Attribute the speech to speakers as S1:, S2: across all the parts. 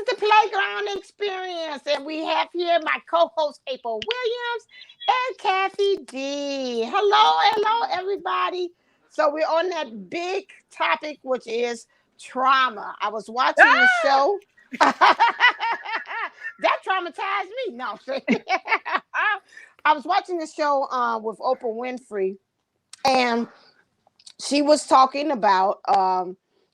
S1: is the Playground Experience, and we have here my co-host April Williams and Kathy D. Hello, everybody. So we're on that big topic, which is trauma. I was watching the
S2: Ah!
S1: show. That traumatized me. No, I was watching the show with Oprah Winfrey, and she was talking about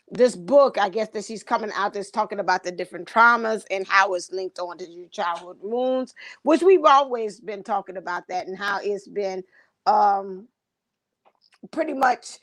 S1: this book, I guess, that she's coming out that's talking about the different traumas and how it's linked on to your childhood wounds, which we've always been talking about that and how it's been um, pretty much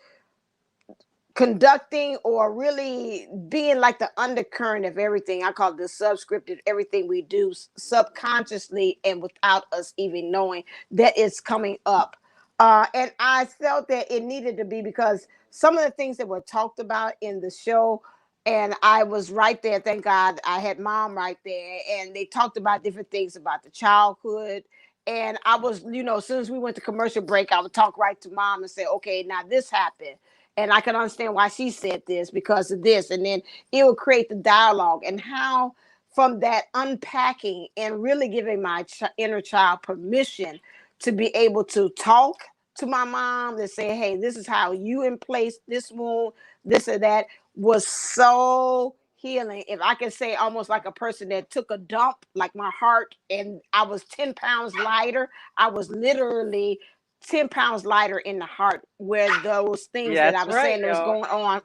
S1: conducting or really being like the undercurrent of everything. I call it the subscripted, everything we do subconsciously and without us even knowing that it's coming up. And I felt that it needed to be because some of the things that were talked about in the show, and I was right there. Thank God I had mom right there, and they talked about different things about the childhood. And I was, as soon as we went to commercial break, I would talk right to mom and say, okay, now this happened and I can understand why she said this because of this. And then it will create the dialogue and how from that unpacking and really giving my inner child permission to be able to talk to my mom and say, hey, this is how you in place this wound, this or that was so healing. If I can say almost like a person that took a dump, like my heart, and I was 10 pounds lighter, I was literally 10 pounds lighter in the heart where those things that I
S2: That's
S1: was
S2: right,
S1: saying that was
S2: y'all.
S1: going on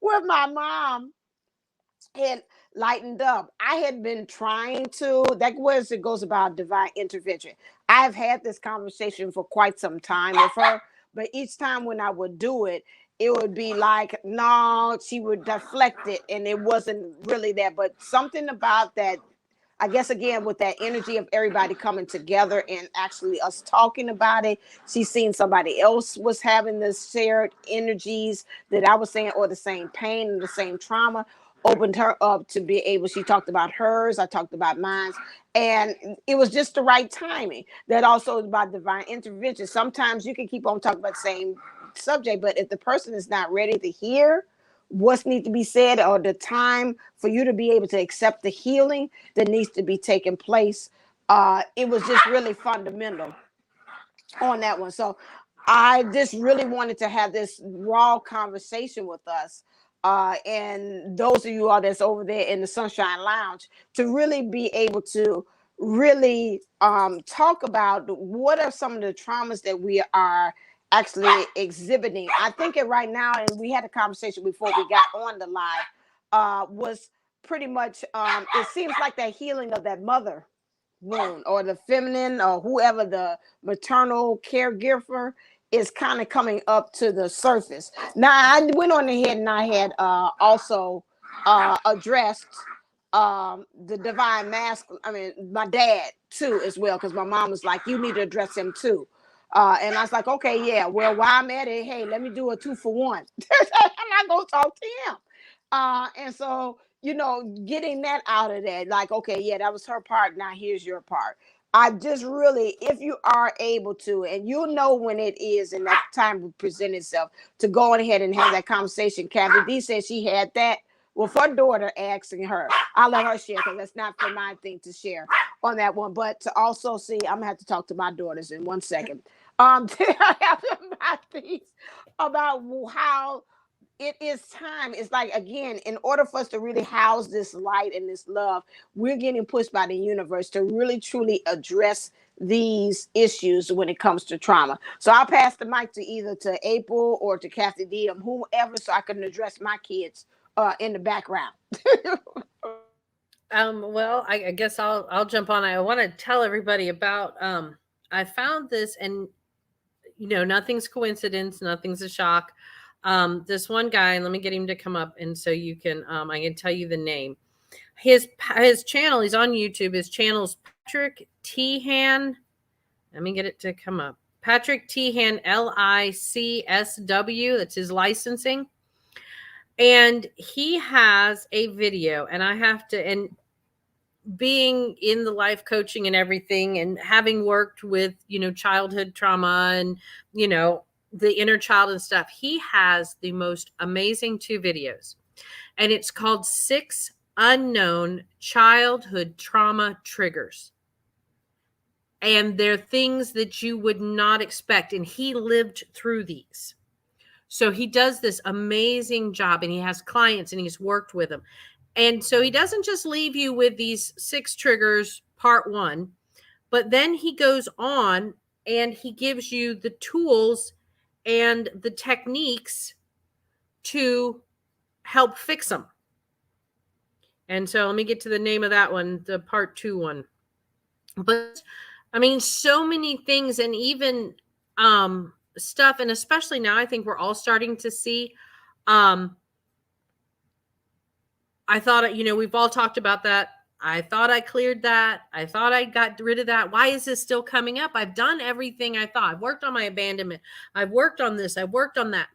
S1: with my mom had lightened up. I had been trying to, that was it goes about divine intervention. I've had this conversation for quite some time with her, but each time when I would do it, it would be like, no, she would deflect it, and it wasn't really that. But something about that, I guess again with that energy of everybody coming together and actually us talking about it, she's seen somebody else was having the shared energies that I was saying, or the same pain and the same trauma, opened her up to be able. She talked about hers, I talked about mine, and it was just the right timing. That also is about divine intervention. Sometimes you can keep on talking about the same subject, but if the person is not ready to hear what's need to be said or the time for you to be able to accept the healing that needs to be taking place, it was just really fundamental on that one. So I just really wanted to have this raw conversation with us, and those of you all that's over there in the Sunshine Lounge, to really be able to really talk about what are some of the traumas that we are actually exhibiting. I think it right now, and we had a conversation before we got on the live, was pretty much, it seems like that healing of that mother wound or the feminine or whoever the maternal caregiver is kind of coming up to the surface. Now I went on ahead and I had also addressed the divine masculine, I mean my dad too as well, because my mom was like, you need to address him too. And I was like, okay, yeah, well, while I'm at it, hey, let me do a 2-for-1. And I go talk to him. And so, getting that out of that, like, okay, yeah, that was her part. Now here's your part. I just really, if you are able to, and you'll know when it is, and that time will present itself to go on ahead and have that conversation. Kathy D said she had that with her daughter asking her. I'll let her share because that's not for my thing to share on that one. But to also see, I'm gonna have to talk to my daughters in 1 second. To have my things about how it is time. It's like, again, in order for us to really house this light and this love, we're getting pushed by the universe to really truly address these issues when it comes to trauma. So I'll pass the mic to either to April or to Kathy D, whoever, so I can address my kids in the background.
S2: Well, I guess I'll jump on. I want to tell everybody about I found this, and nothing's coincidence, nothing's a shock. This one guy, and let me get him to come up, and so you can I can tell you the name. His channel, he's on YouTube. His channel's Patrick Tehan. Let me get it to come up. Patrick Tehan, LICSW. That's his licensing. And he has a video, and I have to, and being in the life coaching and everything, and having worked with, childhood trauma and, the inner child and stuff, he has the most amazing 2 videos. And it's called 6 unknown childhood trauma triggers. And they're things that you would not expect. And he lived through these. So he does this amazing job, and he has clients and he's worked with them. And so he doesn't just leave you with these 6 triggers, part 1, but then he goes on and he gives you the tools and the techniques to help fix them. And so let me get to the name of that one, the part 2 one. But I mean, so many things, and even stuff, and especially now I think we're all starting to see I thought, we've all talked about that. I thought I cleared that. I thought I got rid of that. Why is this still coming up? I've done everything I thought. I've worked on my abandonment. I've worked on this. I've worked on that.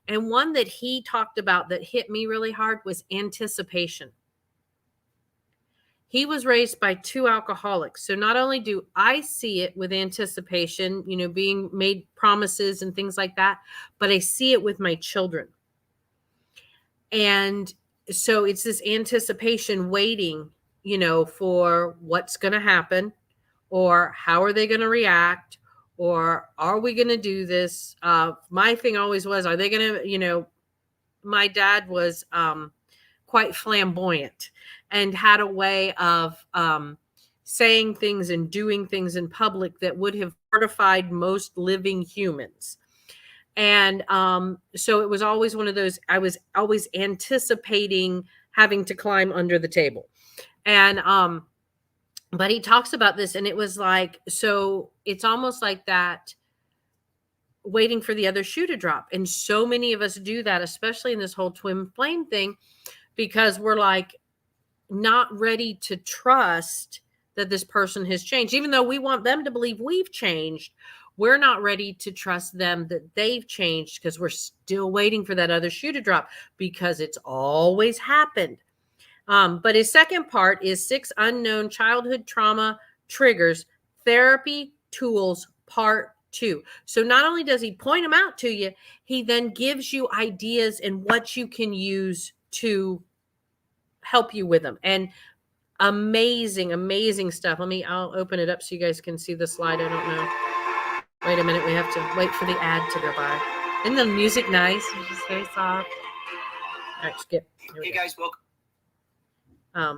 S2: And one that he talked about that hit me really hard was anticipation. He was raised by 2 alcoholics. So not only do I see it with anticipation, being made promises and things like that, but I see it with my children. And so it's this anticipation waiting, for what's going to happen, or how are they going to react, or are we going to do this? My thing always was, are they going to, my dad was quite flamboyant and had a way of saying things and doing things in public that would have mortified most living humans. And so it was always one of those, I was always anticipating having to climb under the table. And but he talks about this, and it was like, so it's almost like that, waiting for the other shoe to drop. And so many of us do that, especially in this whole twin flame thing, because we're like not ready to trust that this person has changed. Even though we want them to believe we've changed, we're not ready to trust them that they've changed, because we're still waiting for that other shoe to drop, because it's always happened. But his second part is 6 unknown childhood trauma triggers, therapy tools, part 2. So not only does he point them out to you, he then gives you ideas and what you can use to help you with them. And amazing stuff. I'll open it up so you guys can see the slide. I don't know. Wait a minute. We have to wait for the ad to go by. Isn't the music nice? It's just very soft. All right, skip.
S3: Hey guys, welcome.
S2: Let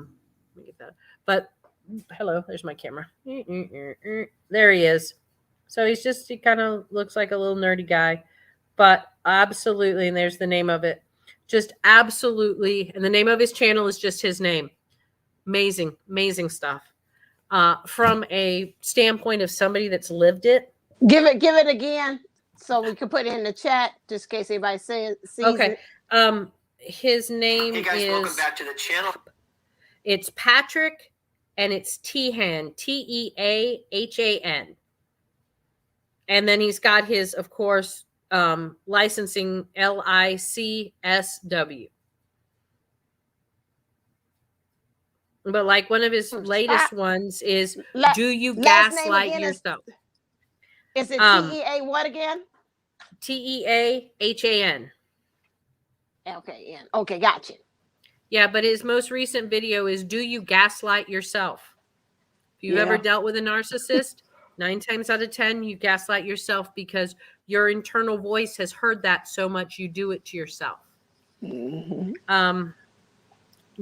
S2: me get that. But hello, there's my camera. There he is. So he kind of looks like a little nerdy guy, but absolutely. And there's the name of it. Just absolutely. And the name of his channel is just his name. Amazing stuff. From a standpoint of somebody that's lived it.
S1: Give it again so we can put it in the chat just in case anybody sees
S2: okay.
S1: it.
S2: His name is.
S3: Hey guys, welcome back to the channel.
S2: It's Patrick, and it's Teahan, Teahan. And then he's got his, of course, licensing, LICSW. But like one of his latest ones is, do you gaslight yourself?
S1: Is it TEA what again?
S2: TEAHAN.
S1: Okay, okay, gotcha.
S2: Yeah, but his most recent video is, do you gaslight yourself? If you've ever dealt with a narcissist, 9 times out of 10, you gaslight yourself because your internal voice has heard that so much you do it to yourself.
S1: Mm-hmm.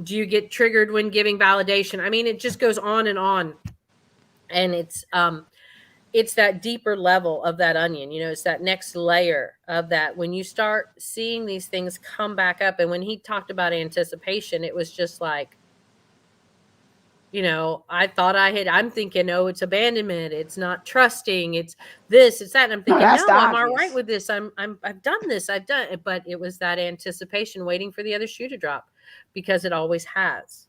S2: Do you get triggered when giving validation? I mean, it just goes on. And it's that deeper level of that onion. It's that next layer of that. When you start seeing these things come back up, and when he talked about anticipation, it was just like, I thought I'm thinking, oh, it's abandonment. It's not trusting. It's this, it's that. And I'm thinking, no, I'm all right with this. I've done this. I've done it. But it was that anticipation waiting for the other shoe to drop, because it always has.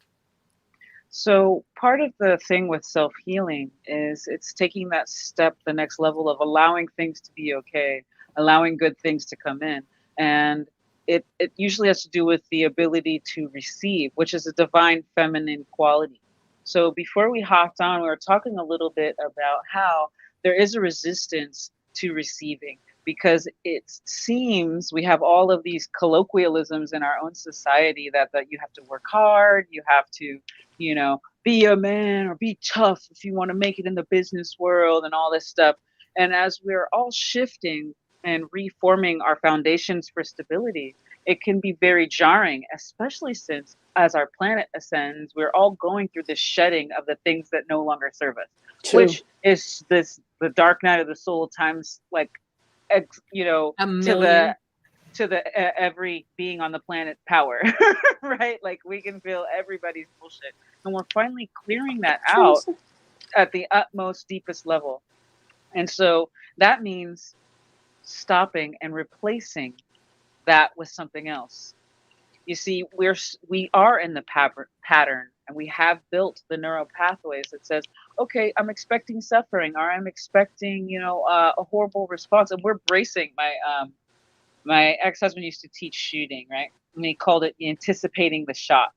S4: So part of the thing with self-healing is it's taking that step, the next level of allowing things to be okay, allowing good things to come in. And it usually has to do with the ability to receive, which is a divine feminine quality. So before we hopped on, we were talking a little bit about how there is a resistance to receiving, because it seems we have all of these colloquialisms in our own society that you have to work hard, you have to, you know, be a man or be tough if you want to make it in the business world and all this stuff. And as we're all shifting and reforming our foundations for stability, it can be very jarring, especially since as our planet ascends, we're all going through this shedding of the things that no longer serve us,
S1: True.
S4: which is this the dark night of the soul times, like, you know,
S2: A
S4: to
S2: million.
S4: the every being on the planet power, right? Like we can feel everybody's bullshit, and we're finally clearing that out
S1: Teresa.
S4: at the utmost deepest level. And so that means stopping and replacing that with something else. You see, we are in the pattern, and we have built the neural pathways that says, okay, I'm expecting suffering, or I'm expecting, you know, a horrible response, and we're bracing. My ex-husband used to teach shooting, right? And he called it anticipating the shot,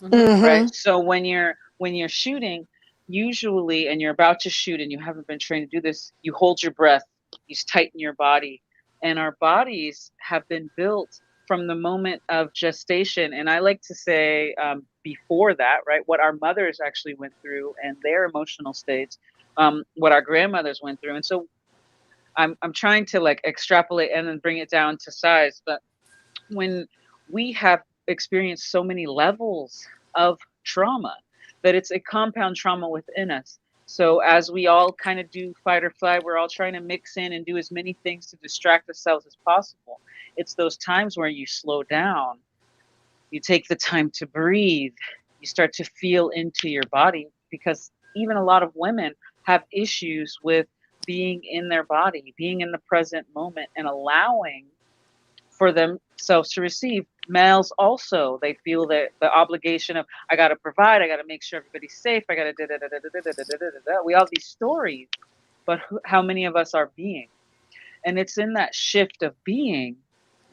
S4: right?
S1: Mm-hmm.
S4: So when you're shooting, usually, and you're about to shoot and you haven't been trained to do this, you hold your breath, you tighten your body. And our bodies have been built from the moment of gestation. And I like to say, before that, right, what our mothers actually went through and their emotional states, what our grandmothers went through. And so I'm trying to like extrapolate and then bring it down to size. But when we have experienced so many levels of trauma, that it's a compound trauma within us. So as we all kind of do fight or flight, we're all trying to mix in and do as many things to distract ourselves as possible. It's those times where you slow down, you take the time to breathe, you start to feel into your body, because even a lot of women have issues with being in their body, being in the present moment, and allowing for themselves to receive. Males also, they feel that the obligation of, I got to provide, I got to make sure everybody's safe, I got to da da da da da da da da da da. We all have these stories, but how many of us are being? And it's in that shift of being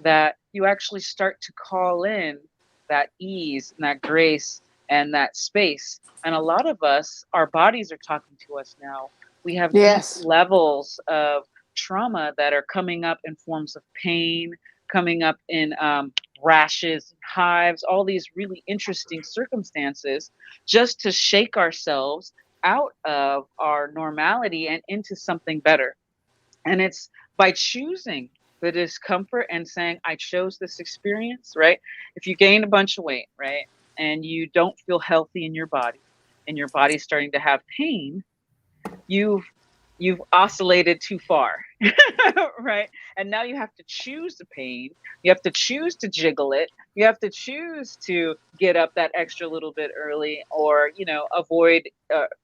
S4: that you actually start to call in that ease and that grace and that space. And a lot of us, our bodies are talking to us now. We have deep
S1: Yes.
S4: levels of trauma that are coming up in forms of pain, coming up in rashes, hives, all these really interesting circumstances, just to shake ourselves out of our normality and into something better. And it's by choosing the discomfort and saying, I chose this experience, right? If you gain a bunch of weight, right, and you don't feel healthy in your body, and your body's starting to have pain, you've oscillated too far, right? And now you have to choose the pain. You have to choose to jiggle it. You have to choose to get up that extra little bit early, or, you know, avoid,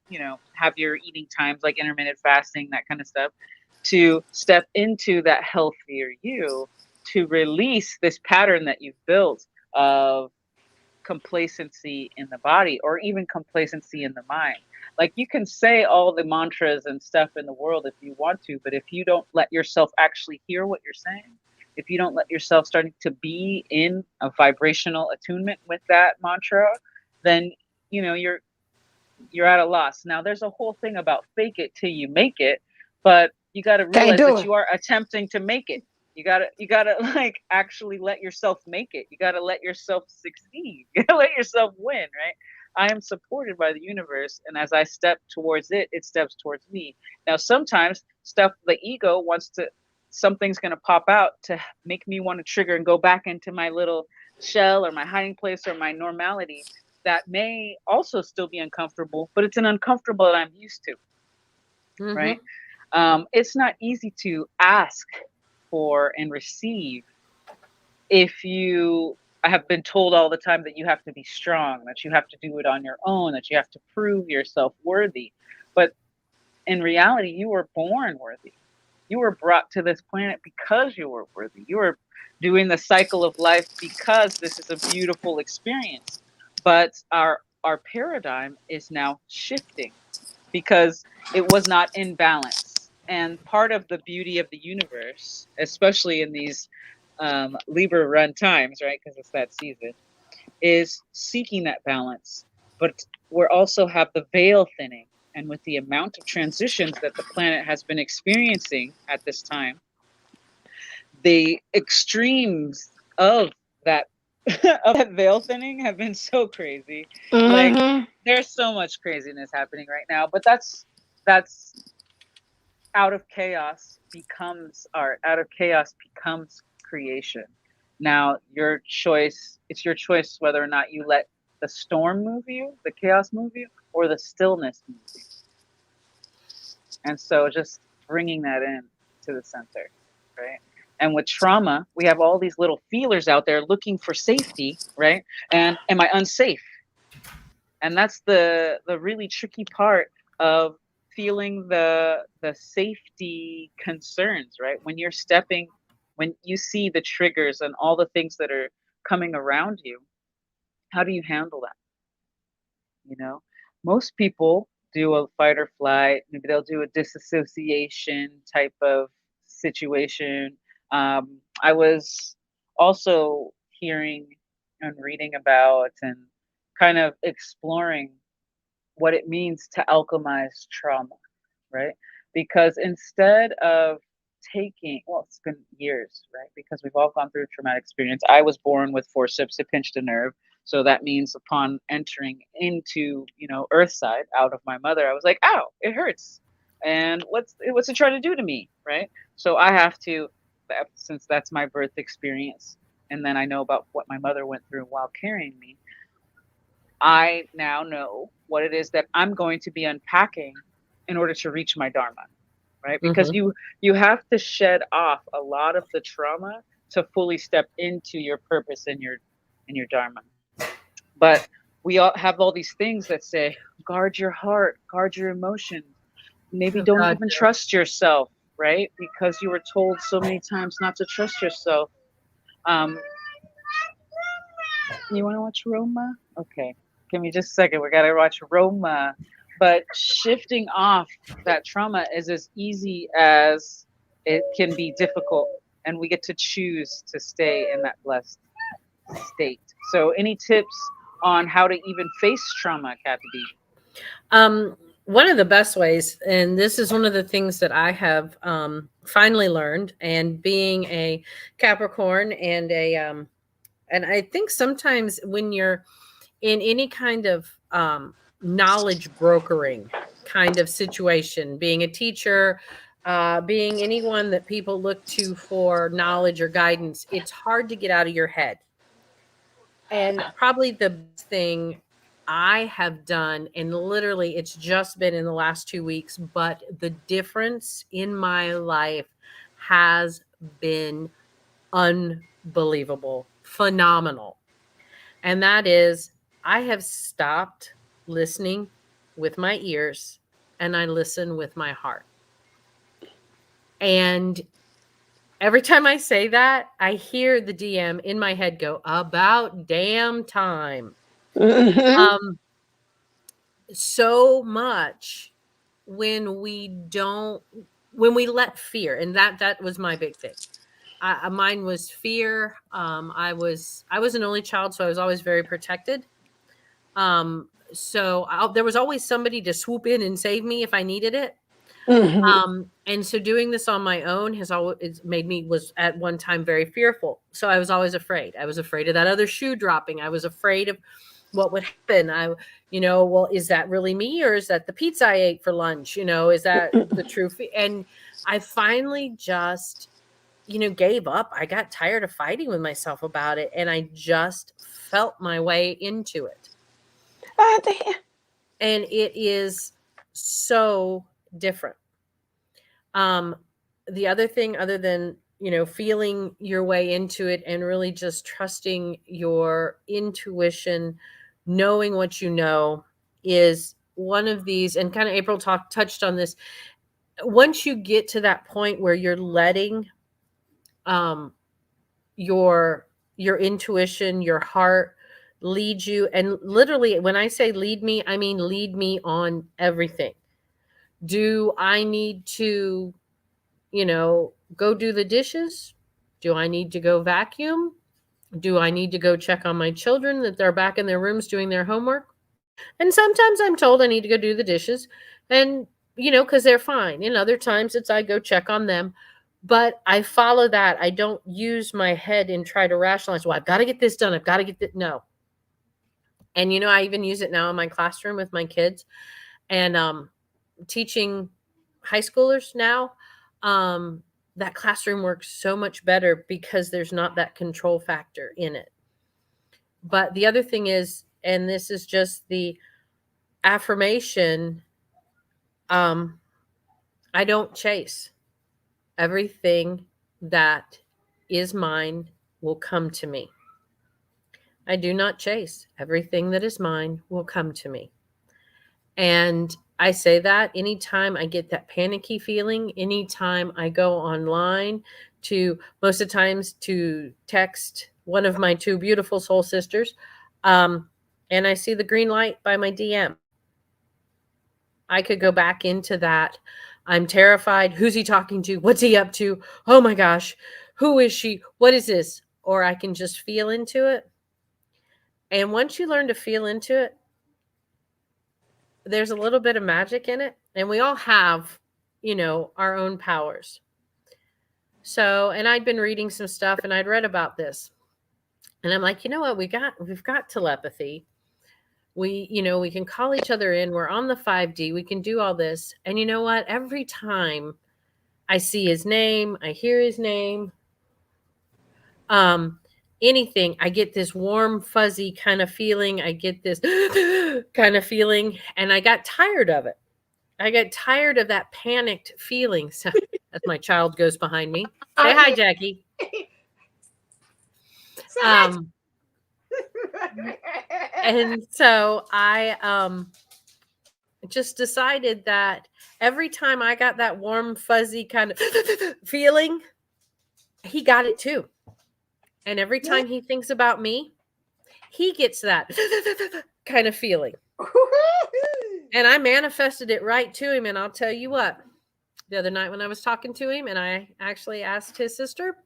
S4: you know, have your eating times like intermittent fasting, that kind of stuff, to step into that healthier you, to release this pattern that you've built of complacency in the body, or even complacency in the mind. Like, you can say all the mantras and stuff in the world if you want to, but if you don't let yourself actually hear what you're saying, if you don't let yourself starting to be in a vibrational attunement with that mantra, then, you know, you're at a loss. Now, there's a whole thing about fake it till you make it, but you got to
S1: Can't
S4: realize
S1: do
S4: that
S1: it.
S4: you are attempting to make it. You gotta like actually let yourself make it. You gotta let yourself succeed. You gotta let yourself win, right? I am supported by the universe, and as I step towards it, it steps towards me. Now, sometimes stuff the ego wants to, something's gonna pop out to make me want to trigger and go back into my little shell or my hiding place or my normality. That may also still be uncomfortable, but it's an uncomfortable that I'm used to,
S2: Mm-hmm.
S4: right? It's not easy to ask for and receive if you have been told all the time that you have to be strong, that you have to do it on your own, that you have to prove yourself worthy. But in reality, you were born worthy. You were brought to this planet because you were worthy. You were doing the cycle of life because this is a beautiful experience. But our paradigm is now shifting because it was not in balance. And part of the beauty of the universe, especially in these Libra run times, right? Because it's that season, is seeking that balance. But we're also have the veil thinning. And with the amount of transitions that the planet has been experiencing at this time, the extremes of that of that veil thinning have been so crazy. Like
S1: Mm-hmm.
S4: there's so much craziness happening right now, but that's out of chaos becomes art. Out of chaos becomes creation. Now, it's your choice whether or not you let the storm move you, the chaos move you, or the stillness move you. And so just bringing that in to the center, right? And with trauma, we have all these little feelers out there looking for safety, right? And am I unsafe? And that's the really tricky part of feeling the safety concerns, right? When you see the triggers and all the things that are coming around you, how do you handle that? You know, most people do a fight or flight. Maybe they'll do a disassociation type of situation. I was also hearing and reading about and kind of exploring what it means to alchemize trauma, right? Because instead of well, it's been years, right? Because we've all gone through a traumatic experience. I was born with forceps, it pinched a nerve. So that means upon entering into, Earthside out of my mother, I was like, ow, it hurts. And what's it trying to do to me, right? So I have to, since that's my birth experience, and then I know about what my mother went through while carrying me, I now know what it is that I'm going to be unpacking in order to reach my dharma, right? Because
S2: Mm-hmm.
S4: you have to shed off a lot of the trauma to fully step into your purpose and your dharma. But we all have all these things that say guard your heart, guard your emotions. Maybe
S2: Oh
S4: don't
S2: God,
S4: even
S2: no.
S4: trust yourself, right? Because you were told so many times not to trust yourself. Um, You want to watch Roma? Okay. Give me just a second. We got to watch Roma. But shifting off that trauma is as easy as it can be difficult. And we get to choose to stay in that blessed state. So, any tips on how to even face trauma, Kathy?
S2: Um, One of the best ways, and this is one of the things that I have finally learned, and being a Capricorn and I think sometimes when you're in any kind of knowledge brokering kind of situation, being a teacher, being anyone that people look to for knowledge or guidance, it's hard to get out of your head. And probably the best thing I have done, and literally it's just been in the last 2 weeks, but the difference in my life has been unbelievable, phenomenal. And that is, I have stopped listening with my ears and I listen with my heart. And every time I say that, I hear the DM in my head go, about damn time.
S1: Mm-hmm.
S2: Um, so much when we don't, when we let fear, and that was my big thing. Mine was fear. I was an only child, so I was always very protected. There was always somebody to swoop in and save me if I needed it.
S1: Mm-hmm.
S2: And so doing this on my own has always made me, was at one time very fearful. So I was always afraid. I was afraid of that other shoe dropping. I was afraid of what would happen. Well, is that really me, or is that the pizza I ate for lunch? Is that the truth? And I finally just, gave up. I got tired of fighting with myself about it, and I just felt my way into it.
S1: Ah, damn.
S2: And it is so different. Um, the other thing, other than, feeling your way into it and really just trusting your intuition, knowing what you know, is one of these, and kind of April touched on this. Once you get to that point where you're letting um, your intuition, your heart lead you, and literally when I say lead me, I mean lead me on everything. Do I need to, go do the dishes? Do I need to go vacuum? Do I need to go check on my children that they're back in their rooms doing their homework? And sometimes I'm told I need to go do the dishes, and, because they're fine. And other times it's I go check on them. But I follow that. I don't use my head and try to rationalize, well, I've got to get this done. I've got to get this. No. And, I even use it now in my classroom with my kids and teaching high schoolers now. That classroom works so much better because there's not that control factor in it. But the other thing is, and this is just the affirmation, I don't chase. Everything that is mine will come to me. I do not chase. Everything that is mine will come to me. And I say that anytime I get that panicky feeling, anytime I go online to, most of the times, to text one of my two beautiful soul sisters, and I see the green light by my DM. I could go back into that. I'm terrified. Who's he talking to? What's he up to? Oh my gosh. Who is she? What is this? Or I can just feel into it. And once you learn to feel into it, there's a little bit of magic in it. And we all have, our own powers. So, and I'd been reading some stuff and I'd read about this. And I'm like, you know what? We've got telepathy. We can call each other in. We're on the 5D. We can do all this. And you know what? Every time I see his name, I hear his name, anything, I get this warm, fuzzy kind of feeling. I get this kind of feeling, and I got tired of it. I got tired of that panicked feeling. So as my child goes behind me, say hi, Jackie.
S1: Say hi.
S2: And so I just decided that every time I got that warm, fuzzy kind of feeling, he got it too. And every time he thinks about me, he gets that kind of feeling. And I manifested it right to him. And I'll tell you what, the other night when I was talking to him and I actually asked his sister,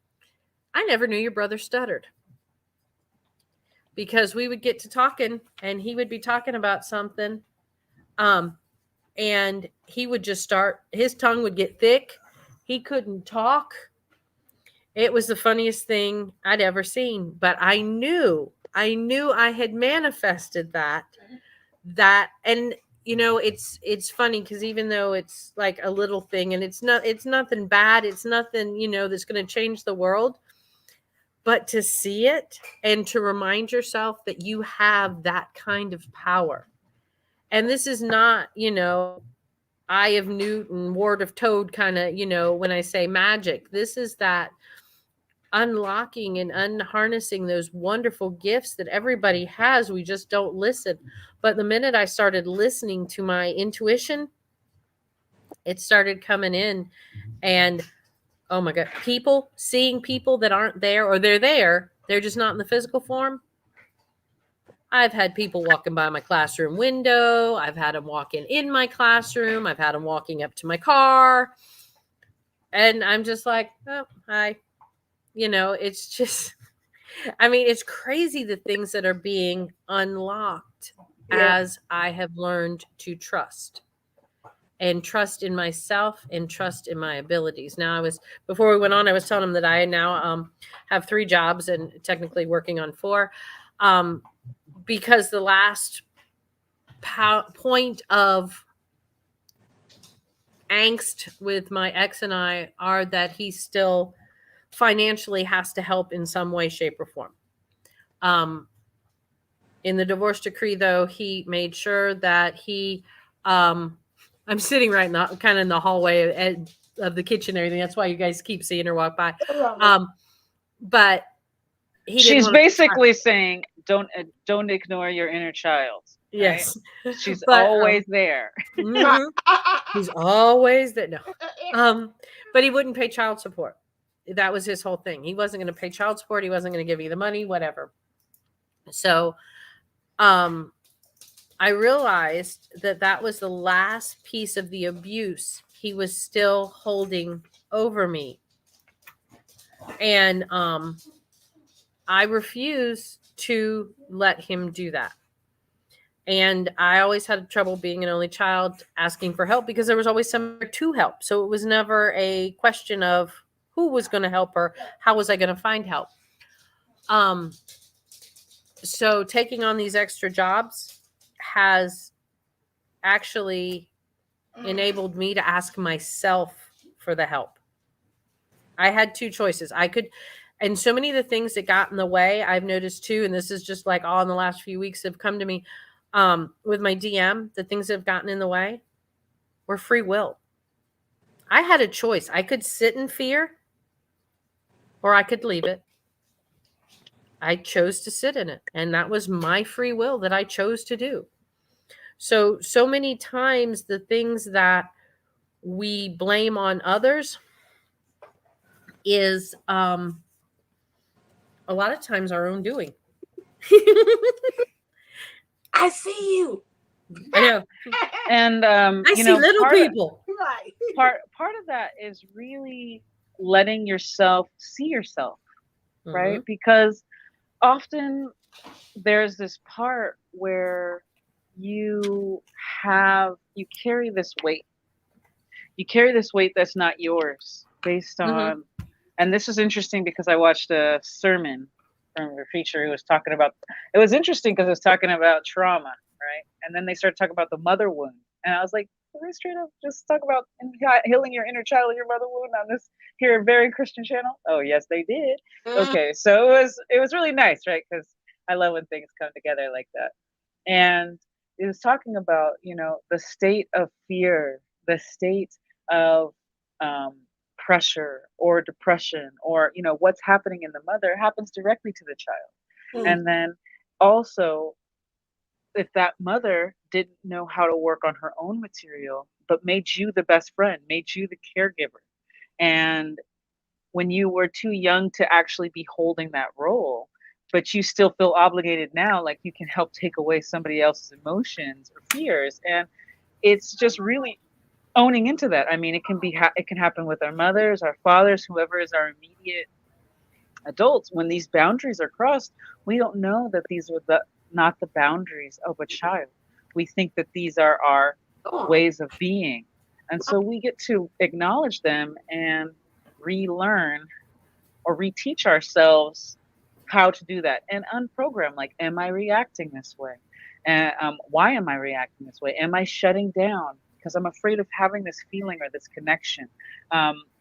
S2: I never knew your brother stuttered. Because we would get to talking and he would be talking about something. And he would just start, his tongue would get thick. He couldn't talk. It was the funniest thing I'd ever seen. But I knew I had manifested that. And it's funny because even though it's like a little thing and it's nothing bad, it's nothing, that's going to change the world. But to see it and to remind yourself that you have that kind of power. And this is not, Eye of Newton, Ward of Toad kind of, when I say magic, this is that unlocking and unharnessing those wonderful gifts that everybody has. We just don't listen. But the minute I started listening to my intuition, it started coming in. And oh my God, seeing people that aren't there, or they're just not in the physical form. I've had people walking by my classroom window. I've had them walking in my classroom. I've had them walking up to my car. And I'm just like, oh, hi. It's just, it's crazy the things that are being unlocked as I have learned to trust. And trust in myself and trust in my abilities. Now, before we went on, I was telling him that I now have 3 jobs and technically working on 4. Because the last point of angst with my ex and I are that he still financially has to help in some way, shape, or form. In the divorce decree, though, he made sure that he, I'm sitting right now, kind of in the hallway of the kitchen and everything. That's why you guys keep seeing her walk by. But
S4: she's basically saying, don't ignore your inner child. Right?
S2: Yes,
S4: she's always there.
S2: He's always there. No, but he wouldn't pay child support. That was his whole thing. He wasn't going to pay child support. He wasn't going to give you the money, whatever. So, I realized that was the last piece of the abuse he was still holding over me. And I refuse to let him do that. And I always had trouble being an only child, asking for help because there was always somewhere to help. So it was never a question of who was going to help her, how was I going to find help. Um, so taking on these extra jobs has actually enabled me to ask myself for the help. I had two choices. I could, and so many of the things that got in the way, I've noticed too, and this is just like all in the last few weeks have come to me with my DM, the things that have gotten in the way were free will. I had a choice. I could sit in fear or I could leave it. I chose to sit in it. And that was my free will that I chose to do. So many times the things that we blame on others is a lot of times our own doing.
S1: I see you.
S2: I know.
S4: And
S2: I
S4: you
S2: see
S4: know,
S2: little people.
S1: Right.
S4: part of that is really letting yourself see yourself, right?
S2: Mm-hmm.
S4: Because often there's this part where you you carry this weight. You carry this weight that's not yours based
S2: Mm-hmm.
S4: on, and this is interesting because I watched a sermon from a preacher who was talking about, it was interesting because it was talking about trauma, right? And then they started talking about the mother wound. And I was like, "Did they straight up just talk about healing your inner child and your mother wound on this here very Christian channel?" Oh, yes, they did.
S1: Mm.
S4: Okay, so it was really nice, right? Because I love when things come together like that. And it was talking about, the state of fear, the state of um, pressure or depression, or what's happening in the mother happens directly to the child.
S1: Mm.
S4: And then also, if that mother didn't know how to work on her own material but made you the best friend, made you the caregiver, and when you were too young to actually be holding that role, but you still feel obligated now, like you can help take away somebody else's emotions or fears. And it's just really owning into that. I mean, it can happen with our mothers, our fathers, whoever is our immediate adults. When these boundaries are crossed, we don't know that these are the not the boundaries of a child. We think that these are our
S1: Oh.
S4: ways of being. And so we get to acknowledge them and relearn or reteach ourselves how to do that and unprogram, like, am I reacting this way? And why am I reacting this way? Am I shutting down because I'm afraid of having this feeling or this connection?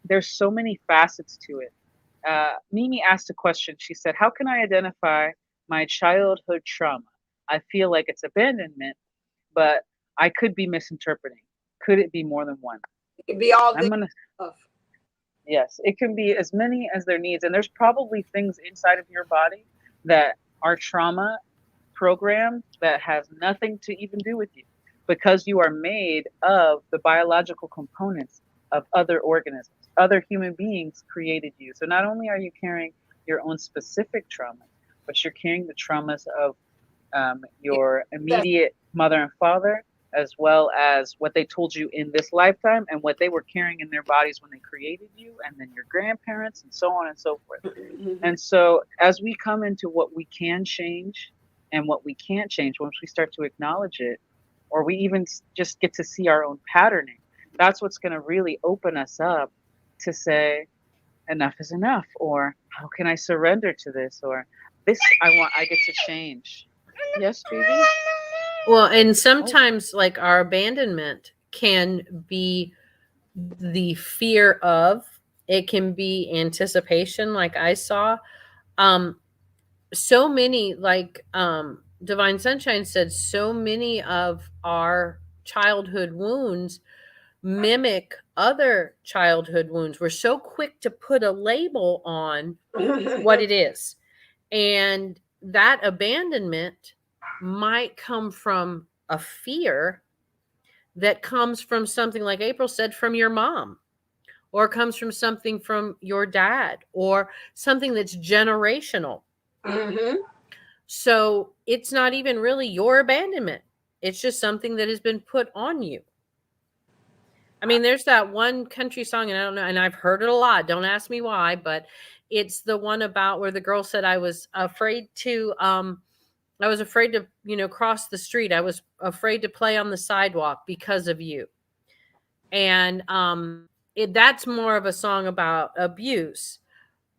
S4: There's so many facets to it. Mimi asked a question. She said, how can I identify my childhood trauma? I feel like it's abandonment, but I could be misinterpreting. Could it be more than one?
S1: It could be all
S4: I'm
S1: this
S4: going to
S1: stuff.
S4: Yes, it can be as many as their needs. And there's probably things inside of your body that are trauma programmed that has nothing to even do with you because you are made of the biological components of other organisms. Other human beings created you. So not only are you carrying your own specific traumas, but you're carrying the traumas of your
S1: That's
S4: immediate mother and father, as well as what they told you in this lifetime and what they were carrying in their bodies when they created you, and then your grandparents, and so on and so forth.
S1: mhm.
S4: And so, as we come into what we can change and what we can't change, once we start to acknowledge it, or we even just get to see our own patterning, that's what's going to really open us up to say, enough is enough, or how can I surrender to this, or this I get to change. Yes, baby.
S2: Well, and
S4: Oh,
S2: sometimes like our abandonment can be the fear of, it can be anticipation, like I saw. Um, so many, like Divine Sunshine said, so many of our childhood wounds mimic other childhood wounds. We're so quick to put a label on what it is. And that abandonment might come from a fear that comes from something, like April said, from your mom, or comes from something from your dad, or something that's generational.
S1: Mhm.
S2: So it's not even really your abandonment. It's just something that has been put on you. I mean, there's that one country song, and I don't know, and I've heard it a lot. Don't ask me why, but it's the one about where the girl said, I was afraid to, cross the street. I was afraid to play on the sidewalk because of you. And that's more of a song about abuse.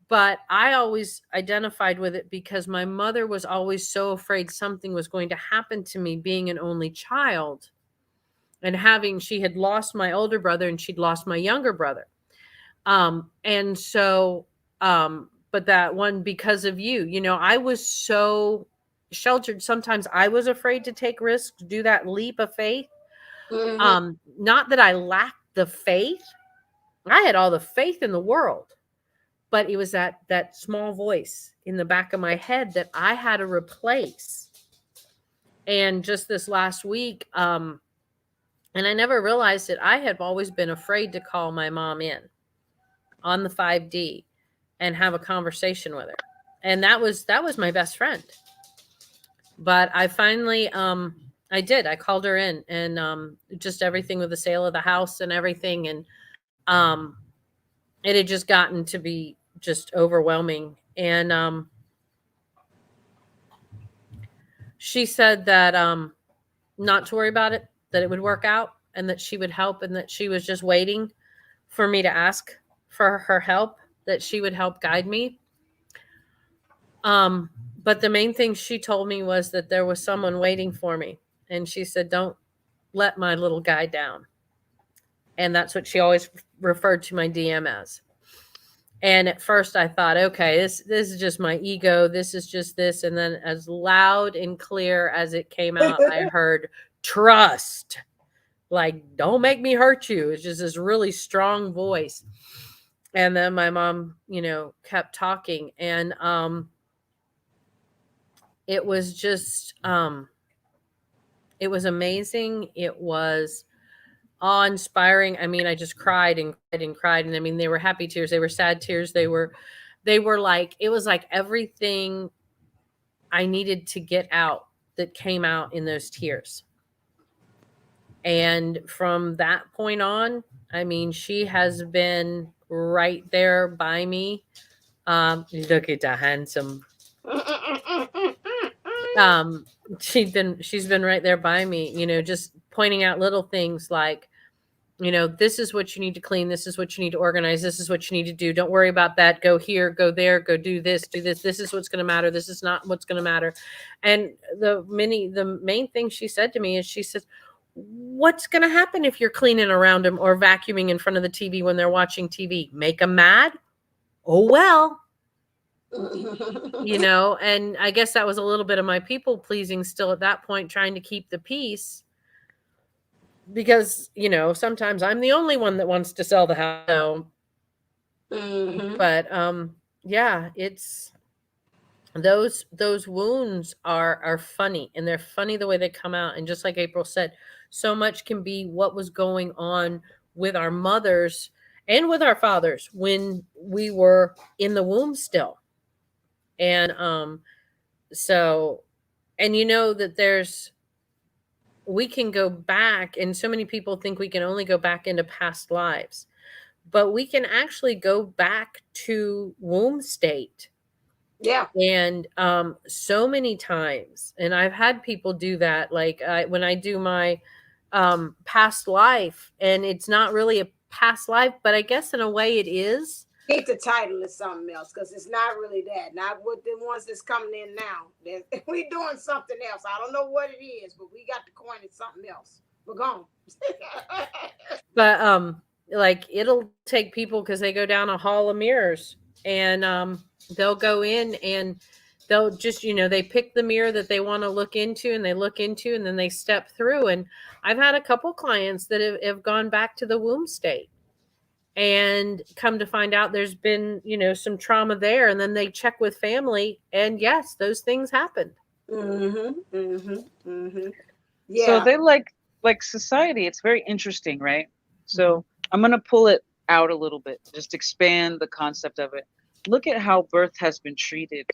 S2: But I always identified with it because my mother was always so afraid something was going to happen to me being an only child, and she had lost my older brother and she'd lost my younger brother. And so, but that one, because of you, I was so sheltered. Sometimes I was afraid to take risks, do that leap of faith.
S1: Mm-hmm.
S2: Not that I lacked the faith. I had all the faith in the world, but it was that small voice in the back of my head that I had to replace. And just this last week, and I never realized it, I had always been afraid to call my mom in on the 5D and have a conversation with her. And that was my best friend. But I finally I did. I called her in, and just everything with the sale of the house and everything, and um it had just gotten to be just overwhelming. And she said that not to worry about it, that it would work out, and that she would help, and that she was just waiting for me to ask for her help, that she would help guide me. Um, but the main thing she told me was that there was someone waiting for me. And she said, "Don't let my little guy down." And that's what she always referred to my DM as. And at first I thought, okay, this is just my ego. This is just this. And then as loud and clear as it came out, I heard trust. Like, don't make me hurt you. It's just this really strong voice. And then my mom, kept talking. And it was just it was amazing. It was awe-inspiring. I mean, I just cried and cried and cried. And I mean, they were happy tears, they were sad tears, they were like, it was like everything I needed to get out that came out in those tears. And from that point on, I mean, she has been right there by me. Look at the handsome. Um, she's been right there by me, just pointing out little things like, this is what you need to clean, this is what you need to organize, this is what you need to do. Don't worry about that. Go here, go there, go do this, do this. This is what's going to matter. This is not what's going to matter. And the main thing she said to me is, she says, "What's going to happen if you're cleaning around them or vacuuming in front of the TV when they're watching TV? Make them mad? Oh well." And I guess that was a little bit of my people pleasing still at that point, trying to keep the peace, because sometimes I'm the only one that wants to sell the house. So,
S1: Mm-hmm.
S2: but yeah, it's those wounds are funny, and they're funny the way they come out. And just like April said, so much can be what was going on with our mothers and with our fathers when we were in the womb still. And so, and that we can go back, and so many people think we can only go back into past lives, but we can actually go back to womb state.
S1: Yeah.
S2: And so many times, and I've had people do that, like when I do my past life, and it's not really a past life, but I guess in a way it is.
S1: Keep the title is something else, because it's not really that. Not with the ones that's coming in now. We doing something else. I don't know what it is, but we got to coin it something else. We're gone.
S2: But like, it'll take people, because they go down a hall of mirrors, and they'll go in, and they'll just they pick the mirror that they want to look into, and they look into, and then they step through. And I've had a couple clients that have gone back to the womb state, and come to find out there's been some trauma there, and then they check with family, and yes, those things happened.
S1: Mm-hmm. Mm-hmm. Mm-hmm.
S4: So
S1: Yeah.
S4: they like society, it's very interesting, right? So I'm going to pull it out a little bit, just expand the concept of it. Look at how birth has been treated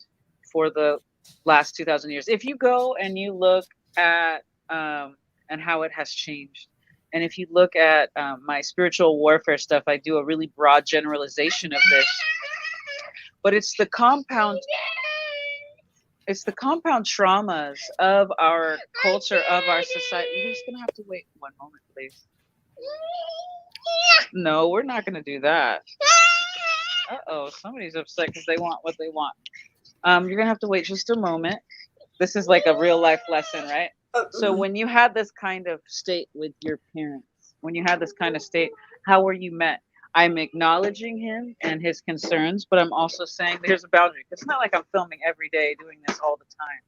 S4: for the last 2000 years. If you go and you look at and how it has changed, and if you look at my spiritual warfare stuff, I do a really broad generalization of this, but it's the compound traumas of our culture, of our society. You're just gonna have to wait one moment, please. No, we're not going to do that. Uh-oh, somebody's upset because they want what they want. You're going to have to wait just a moment. This is like a real life lesson, right? So when you had this kind of state with your parents, when you had this kind of state, how were you met? I'm acknowledging him and his concerns, but I'm also saying there's a boundary. It's not like I'm filming every day doing this all the time,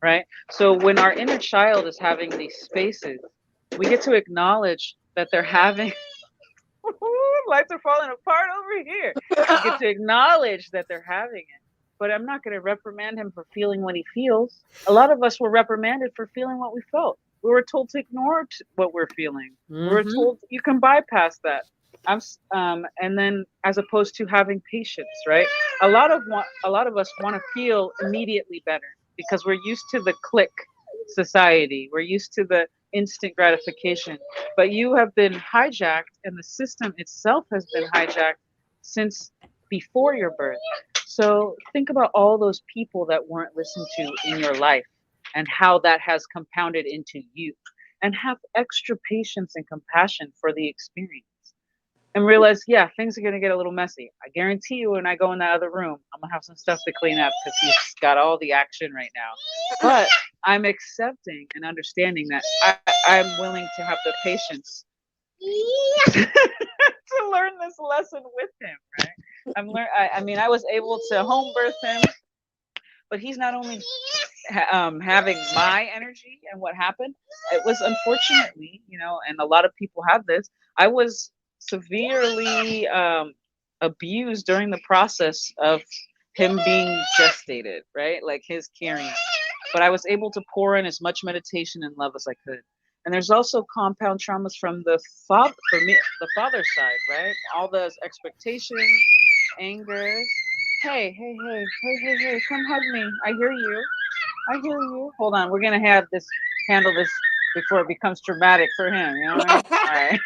S4: right? So when our inner child is having these spaces, we get to acknowledge that they're having lights are falling apart over here. We get to acknowledge that they're having it. But I'm not going to reprimand him for feeling what he feels. A lot of us were reprimanded for feeling what we felt. We were told to ignore what we're feeling. We were
S2: Mm-hmm.
S4: told you can bypass that. And then as opposed to having patience, right? A lot of us want to feel immediately better because we're used to the click society. We're used to the instant gratification. But you have been hijacked, and the system itself has been hijacked since before your birth. So think about all those people that weren't listened to in your life and how that has compounded into you. And have extra patience and compassion for the experience. And realize, yeah, things are going to get a little messy. I guarantee you, when I go in that other room, I'm going to have some stuff to clean up because he's got all the action right now. But I'm accepting and understanding that I'm willing to have the patience to learn this lesson with him, right? I mean, I was able to home birth him, but he's not only having my energy and what happened. It was unfortunately, and a lot of people have this. I was severely abused during the process of him being gestated, right? Like his carrying. But I was able to pour in as much meditation and love as I could. And there's also compound traumas from the father, for me, the father's side, right? All those expectations, anger. Hey, come hug me. I hear you. I hear you. Hold on, we're gonna handle this before it becomes traumatic for him. You know what I mean? All right.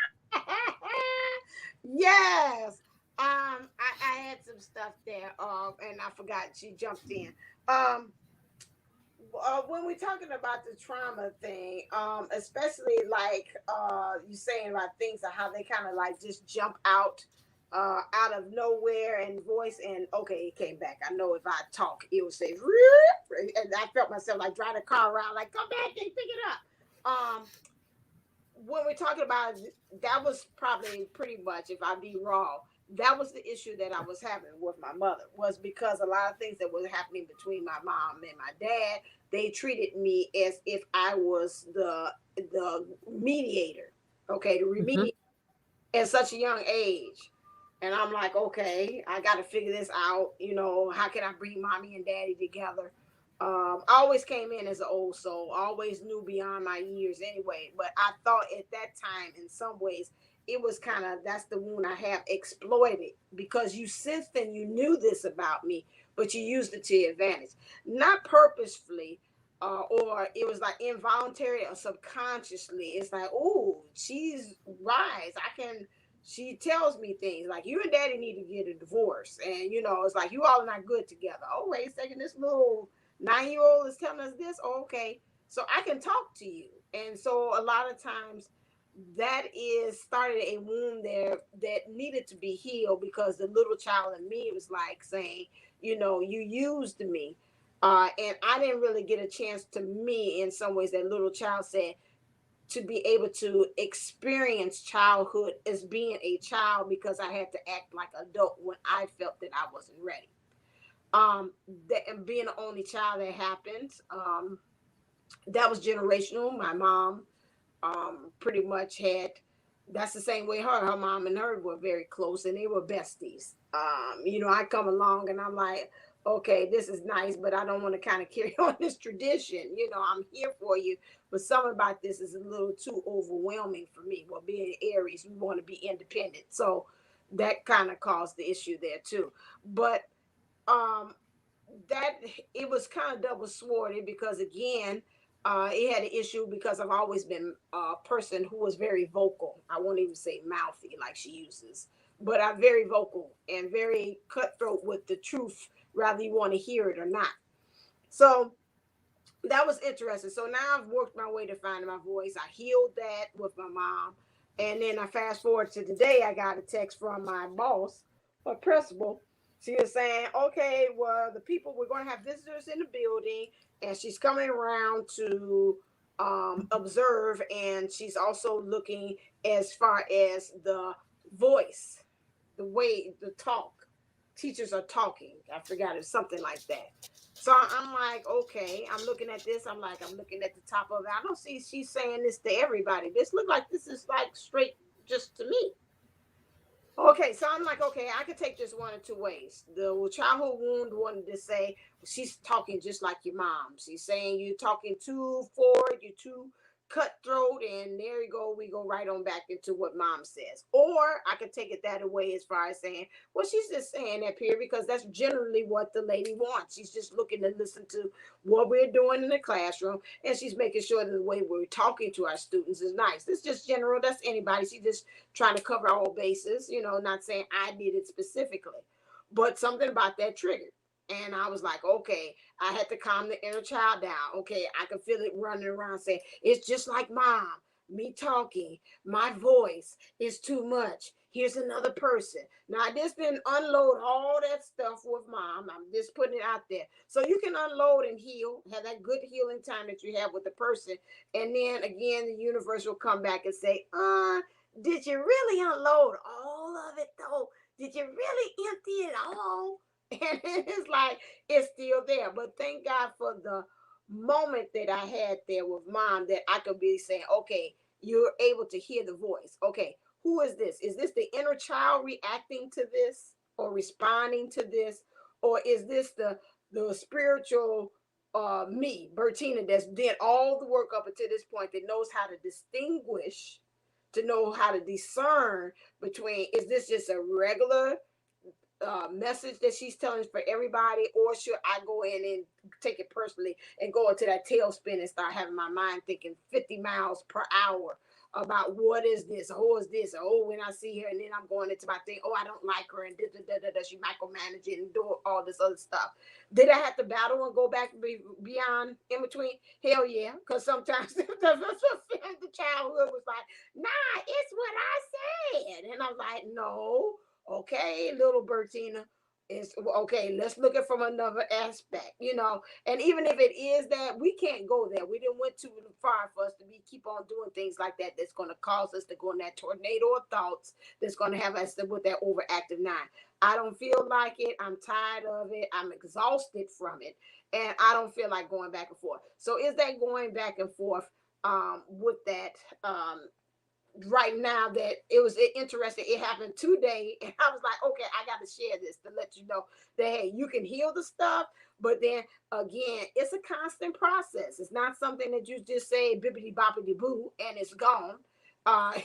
S1: Yes. I had some stuff there. And I forgot she jumped in. Um, when we're talking about the trauma thing, especially like you saying about things of how they kind of like just jump out of nowhere and voice and okay, it came back. I know if I talk, it would say and I felt myself like driving the car around, like come back and pick it up. When we're talking about that was probably pretty much, if I be wrong, that was the issue that I was having with my mother, was because a lot of things that was happening between my mom and my dad, they treated me as if I was the mediator, okay, the
S2: Mm-hmm.
S1: remediator at such a young age. And I'm like, okay, I got to figure this out. How can I bring mommy and daddy together? I always came in as an old soul, always knew beyond my years anyway. But I thought at that time, in some ways, it was kind of that's the wound I have exploited because you sensed and you knew this about me, but you used it to your advantage, not purposefully. Or it was like involuntary or subconsciously. It's like, oh, she's wise. She tells me things like you and daddy need to get a divorce. And it's like you all are not good together. Oh, wait a second, this little 9-year old is telling us this. Oh, okay. So I can talk to you. And so a lot of times that is started a wound there that needed to be healed because the little child in me was like saying, you used me. And I didn't really get a chance to me in some ways. That little child said, to be able to experience childhood as being a child because I had to act like an adult when I felt that I wasn't ready. That and being the only child that happened, that was generational. My mom pretty much had that's the same way her mom and her were very close and they were besties. I come along and I'm like, okay, this is nice, but I don't want to kind of carry on this tradition. I'm here for you, but something about this is a little too overwhelming for me. Well, being Aries, we want to be independent, so that kind of caused the issue there too. But um that it was kind of double sworded because again, it had an issue because I've always been a person who was very vocal. I won't even say mouthy like she uses, but I'm very vocal and very cutthroat with the truth, whether you want to hear it or not. So that was interesting. So now I've worked my way to finding my voice. I healed that with my mom. And then I fast forward to today, I got a text from my boss, a principal. She was saying, okay, well, the people, we're going to have visitors in the building, and she's coming around to observe, and she's also looking as far as the voice, the way the talk. Teachers are talking. I forgot it, something like that. So I'm like, okay, I'm looking at this. I'm looking at the top of it. I don't see she's saying this to everybody. This look like this is like straight just to me. Okay, so I'm like, okay, I could take this one or two ways. The childhood wound wanted to say she's talking just like your mom. She's saying you're talking too forward, you're too cutthroat, and there you go. We go right on back into what mom says. Or I could take it that away as far as saying, well, she's just saying that period because that's generally what the lady wants. She's just looking to listen to what we're doing in the classroom, and she's making sure that the way we're talking to our students is nice. It's just general. That's anybody. She just trying to cover all bases, not saying I did it specifically, but something about that triggered. And I was like, okay, I had to calm the inner child down. Okay, I could feel it running around saying, it's just like mom, me talking, my voice is too much. Here's another person. Now, I just didn't unload all that stuff with mom. I'm just putting it out there. So you can unload and heal, have that good healing time that you have with the person. And then again, the universe will come back and say, did you really unload all of it though? Did you really empty it all? And it's like it's still there. But thank God for the moment that I had there with mom that I could be saying, okay, you're able to hear the voice. Okay, who is this? Is this the inner child reacting to this or responding to this? Or is this the spiritual me, Bertina, that's did all the work up until this point that knows how to distinguish, to know how to discern between, is this just a regular message that she's telling for everybody, or should I go in and take it personally and go into that tailspin and start having my mind thinking 50 miles per hour about what is this, who is this, oh, when I see her, and then I'm going into my thing, oh, I don't like her, and she micromanaging and do all this other stuff. Did I have to battle and go back beyond in between? Hell yeah, because sometimes the childhood was like, nah, it's what I said, and I'm like, no. Okay, little Bertina, is okay. Let's look at it from another aspect, And even if it is that, we can't go there. We didn't went too far for us to be keep on doing things like that. That's going to cause us to go in that tornado of thoughts. That's going to have us with that overactive mind. I don't feel like it. I'm tired of it. I'm exhausted from it, and I don't feel like going back and forth. So is that going back and forth with that? Right now that it was interesting, it happened today, and I was like, okay, I got to share this to let you know that hey, you can heal the stuff, but then again, it's a constant process. It's not something that you just say bippity boppity boo and it's gone.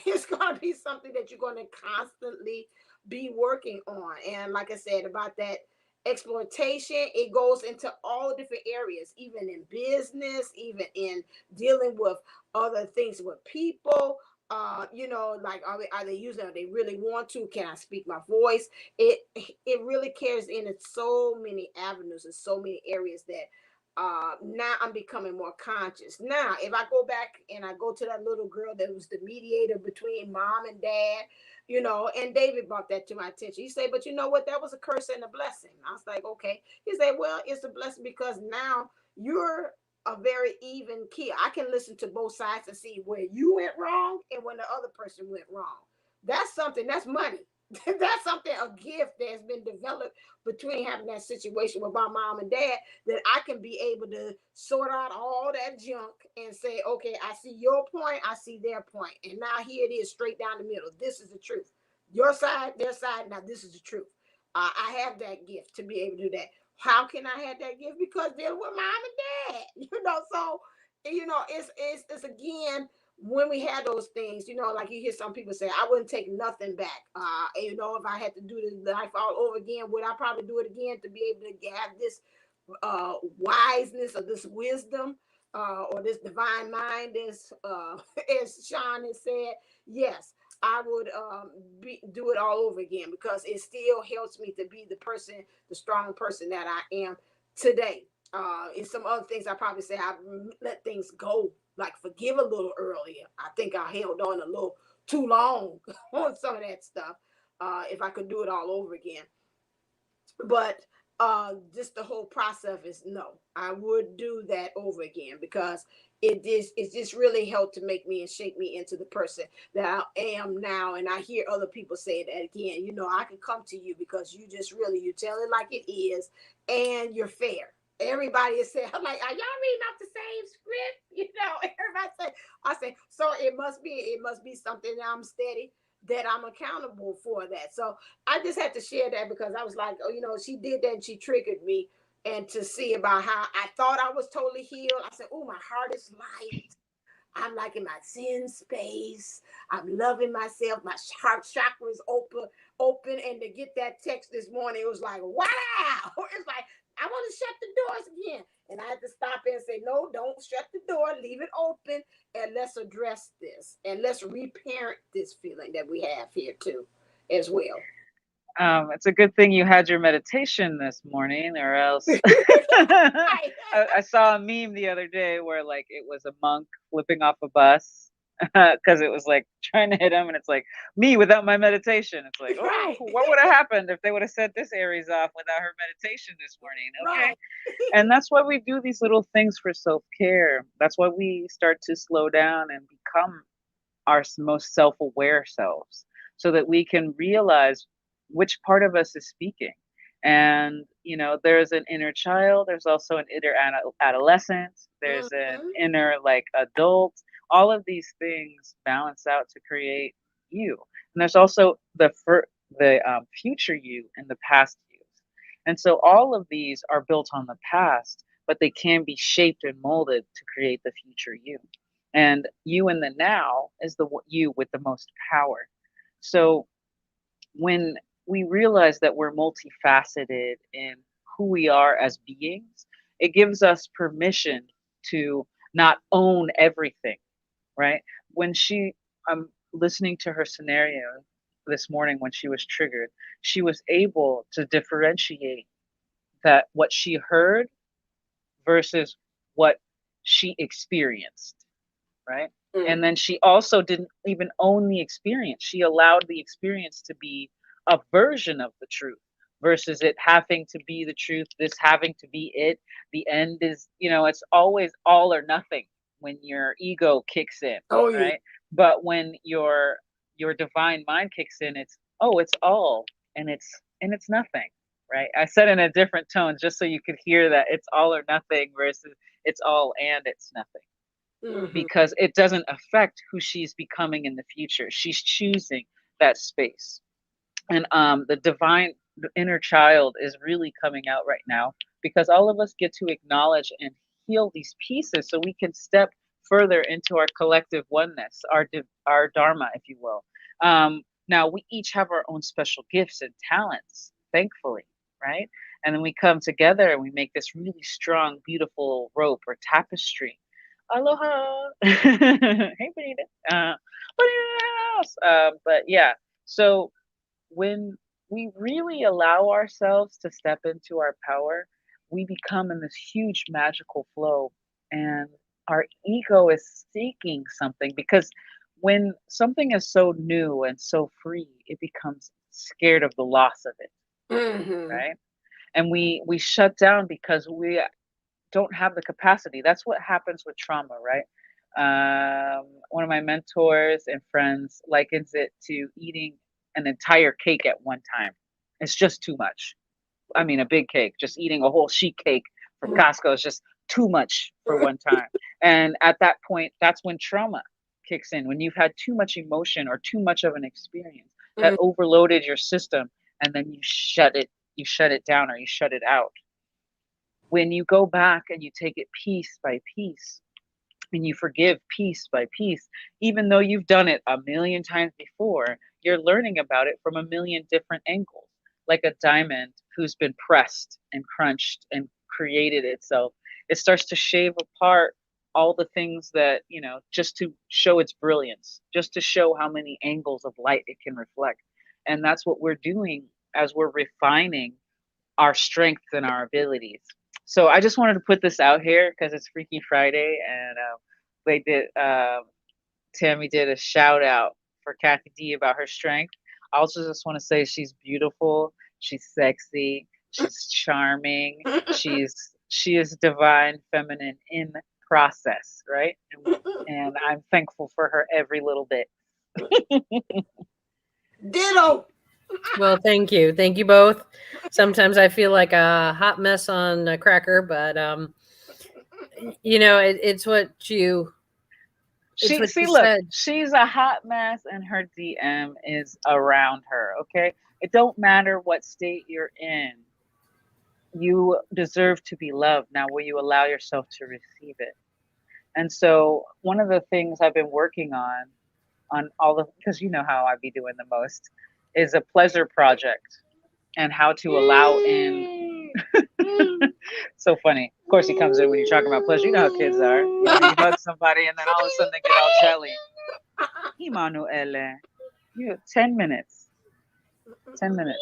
S1: It's going to be something that you're going to constantly be working on. And like I said about that exploitation, it goes into all different areas, even in business, even in dealing with other things with people. Like are they using it? They really want to? Can I speak my voice? It really carries in so many avenues and so many areas that now I'm becoming more conscious. Now, if I go back and I go to that little girl that was the mediator between mom and dad, and David brought that to my attention. He said, but you know what? That was a curse and a blessing. I was like, okay. He said, well, it's a blessing because now you're a very even key. I can listen to both sides and see where you went wrong and when the other person went wrong. That's something, that's money. That's something, a gift that has been developed between having that situation with my mom and dad, that I can be able to sort out all that junk and say, okay, I see your point, I see their point, and now here it is straight down the middle. This is the truth. Your side, their side, now this is the truth. I have that gift to be able to do that. How can I have that gift? Because they're with mom and dad, so it's again, when we had those things, like you hear some people say, I wouldn't take nothing back. If I had to do this life all over again, would I probably do it again to be able to have this wiseness or this wisdom or this divine mind, as Sean has said? Yes, I would do it all over again because it still helps me to be the person, the strong person that I am today. And some other things I probably say I let things go, like forgive a little earlier. I think I held on a little too long on some of that stuff. If I could do it all over again, but just the whole process is no, I would do that over again because it just really helped to make me and shape me into the person that I am now. And I hear other people say that again, I can come to you because you just really, you tell it like it is, and you're fair. Everybody is saying, I'm like, are y'all reading off the same script? Everybody say, I say, so it must be something that I'm steady, that I'm accountable for that. So I just had to share that because I was like, oh, she did that and she triggered me. And to see about how I thought I was totally healed, I said, oh, my heart is light. I'm like in my zen space. I'm loving myself. My heart chakra is open. And to get that text this morning, it was like, wow. It's like, I want to shut the doors again. And I had to stop and say, no, don't shut the door. Leave it open. And let's address this. And let's reparent this feeling that we have here too, as well.
S4: It's a good thing you had your meditation this morning, or else
S1: Right.
S4: I saw a meme the other day where like it was a monk flipping off a bus because it was like trying to hit him, and it's like me without my meditation. It's like, oh,
S1: Right.
S4: what would have happened if they would have set this Aries off without her meditation this morning? Okay,
S1: Right.
S4: and that's why we do these little things for self care. That's why we start to slow down and become our most self-aware selves so that we can realize which part of us is speaking. And there's an inner child, there's also an inner adolescent, there's an
S1: Mm-hmm.
S4: inner like adult. All of these things balance out to create you. And there's also the future you and the past you. And so all of these are built on the past, but they can be shaped and molded to create the future you. And you in the now is the you with the most power. So when we realize that we're multifaceted in who we are as beings, it gives us permission to not own everything, right? When I'm listening to her scenario this morning when she was triggered, she was able to differentiate that what she heard versus what she experienced, right?
S1: Mm.
S4: And then she also didn't even own the experience. She allowed the experience to be a version of the truth versus it having to be the truth, this having to be it. The end is, it's always all or nothing when your ego kicks in,
S1: Oh yeah.
S4: right? But when your divine mind kicks in, it's all and it's nothing, right? I said in a different tone just so you could hear that it's all or nothing versus it's all and it's nothing,
S1: Mm-hmm.
S4: because it doesn't affect who she's becoming in the future. She's choosing that space. And the divine, the inner child is really coming out right now because all of us get to acknowledge and heal these pieces so we can step further into our collective oneness, our dharma, if you will. Now we each have our own special gifts and talents, thankfully, right? And then we come together and we make this really strong, beautiful rope or tapestry. Aloha. Hey, Benita. Benita in the house. But yeah, so when we really allow ourselves to step into our power, we become in this huge magical flow. And our ego is seeking something because when something is so new and so free, it becomes scared of the loss of it,
S1: Mm-hmm.
S4: right? And we shut down because we don't have the capacity. That's what happens with trauma, right? One of my mentors and friends likens it to eating an entire cake at one time. It's just too much. I mean, a big cake, just eating a whole sheet cake from Costco is just too much for one time. And at that point, that's when trauma kicks in, when you've had too much emotion or too much of an experience that overloaded your system, and then you shut it down or you shut it out. When you go back and you take it piece by piece and you forgive piece by piece, even though you've done it a million times before, you're learning about it from a million different angles, like a diamond who's been pressed and crunched and created itself. It starts to shave apart all the things that, just to show its brilliance, just to show how many angles of light it can reflect. And that's what we're doing as we're refining our strengths and our abilities. So I just wanted to put this out here because it's Freaky Friday, and they did. Tammy did a shout out for Kathy D about her strength. I also just want to say she's beautiful, she's sexy, she's charming, she is divine feminine in process, right? And I'm thankful for her every little bit.
S1: Ditto.
S2: Well, thank you both. Sometimes I feel like a hot mess on a cracker, but it's what you
S4: She see, look,
S2: said.
S4: she's a hot mess and her DM is around her, okay? It don't matter what state you're in. You deserve to be loved. Now, will you allow yourself to receive it? And so, one of the things I've been working on all the, because you know how I be doing the most, is a pleasure project and how to allow in. So funny. Of course, he comes in when you're talking about pleasure. You know how kids are. You know, you hug somebody and then all of a sudden they get all jelly. Emanuele, you 10 minutes. 10 minutes.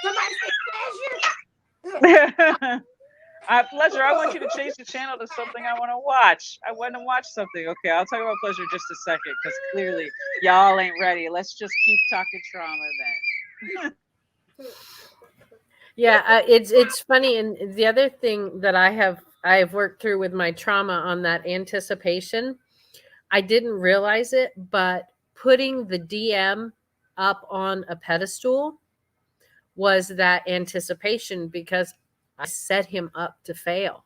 S1: Somebody say
S4: Pleasure, I want you to change the channel to something I want to watch. I want to watch something. Okay, I'll talk about pleasure just a second because clearly y'all ain't ready. Let's just keep talking trauma then.
S2: Yeah, it's funny, and the other thing that I've worked through with my trauma on that anticipation, I didn't realize it, but putting the DM up on a pedestal was that anticipation because I set him up to fail.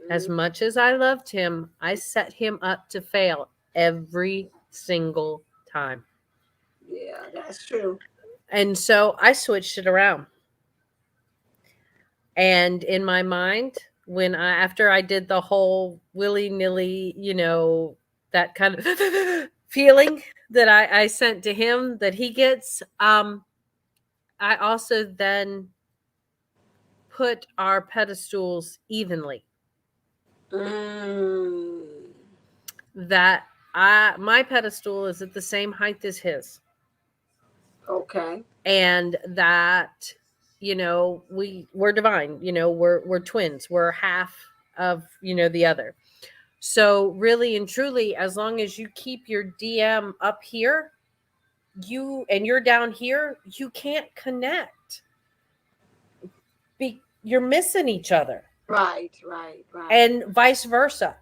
S2: As much as I loved him, I set him up to fail every single time.
S1: yeah, that's true.
S2: And so I switched it around. And in my mind, after I did the whole willy-nilly, that kind of feeling that I sent to him that he gets, I also then put our pedestals evenly.
S1: Mm.
S2: That my pedestal is at the same height as his.
S1: Okay.
S2: And that we're divine, we're twins, we're half of the other. So really and truly, as long as you keep your DM up here, you're down here, you can't connect. You're missing each other.
S1: Right.
S2: And vice versa.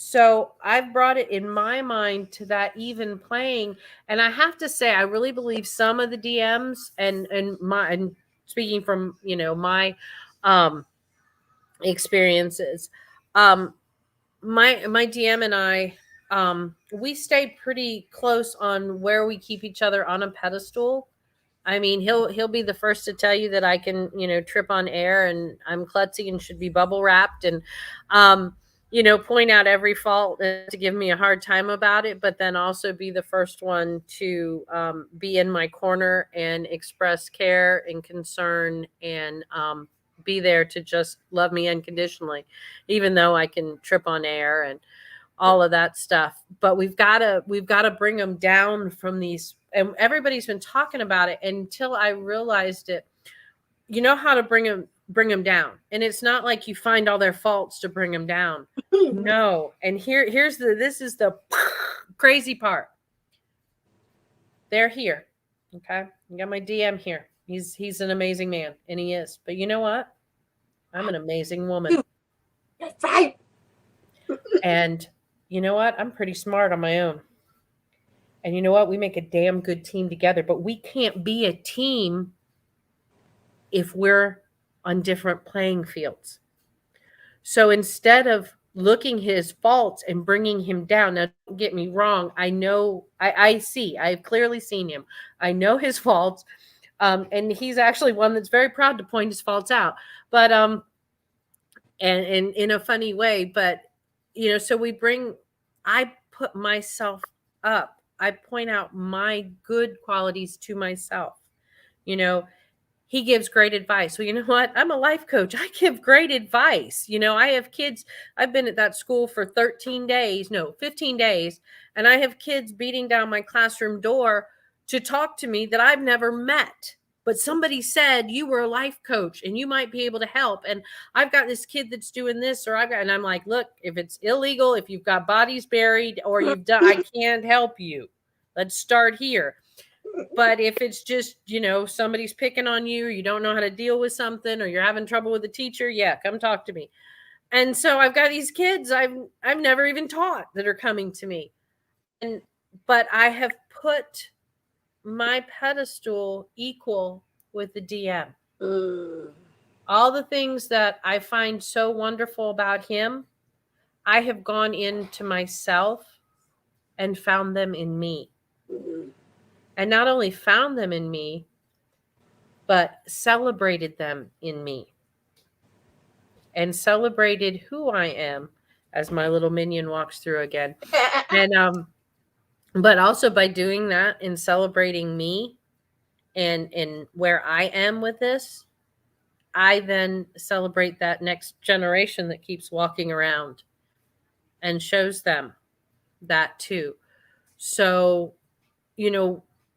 S2: So I've brought it in my mind to that even playing. And I have to say, I really believe some of the DMs and speaking from, my experiences, my DM and I, we stayed pretty close on where we keep each other on a pedestal. I mean, he'll be the first to tell you that I can, trip on air and I'm klutzy and should be bubble wrapped and, point out every fault and to give me a hard time about it, but then also be the first one to be in my corner and express care and concern and be there to just love me unconditionally, even though I can trip on air and all of that stuff. But we've got to bring them down from these, and everybody's been talking about it until I realized it. You know how to bring them down, and it's not like you find all their faults to bring them down. No. And this is the crazy part. They're here. Okay, you got my DM here. He's an amazing man, and he is. But you know what? I'm an amazing woman.
S1: That's right.
S2: And you know what? I'm pretty smart on my own. And you know what? We make a damn good team together, but we can't be a team if we're on different playing fields. So instead of looking his faults and bringing him down, now don't get me wrong, I know, I've clearly seen him. I know his faults. And he's actually one that's very proud to point his faults out. But and in a funny way, but so I put myself up. I point out my good qualities to myself. He gives great advice. Well, you know what? I'm a life coach. I give great advice. I have kids. I've been at that school for 15 days, and I have kids beating down my classroom door to talk to me that I've never met, but somebody said you were a life coach and you might be able to help. And I've got this kid that's doing this, or and I'm like, look, if it's illegal, if you've got bodies buried or you've done, I can't help you. Let's start here. But if it's just, somebody's picking on you, or you don't know how to deal with something, or you're having trouble with a teacher, yeah, come talk to me. And so I've got these kids I've never even taught that are coming to me. But I have put my pedestal equal with the DM. All the things that I find so wonderful about him, I have gone into myself and found them in me. And not only found them in me, but celebrated them in me. And celebrated who I am, as my little minion walks through again. And but also by doing that and celebrating me and where I am with this, I then celebrate that next generation that keeps walking around and shows them that too. So,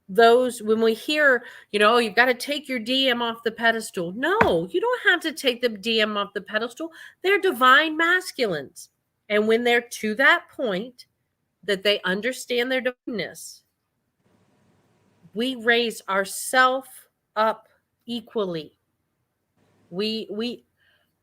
S2: those, when we hear, oh, you've got to take your DM off the pedestal. No, you don't have to take the DM off the pedestal. They're divine masculines. And when they're to that point that they understand their divineness, we raise ourself up equally. We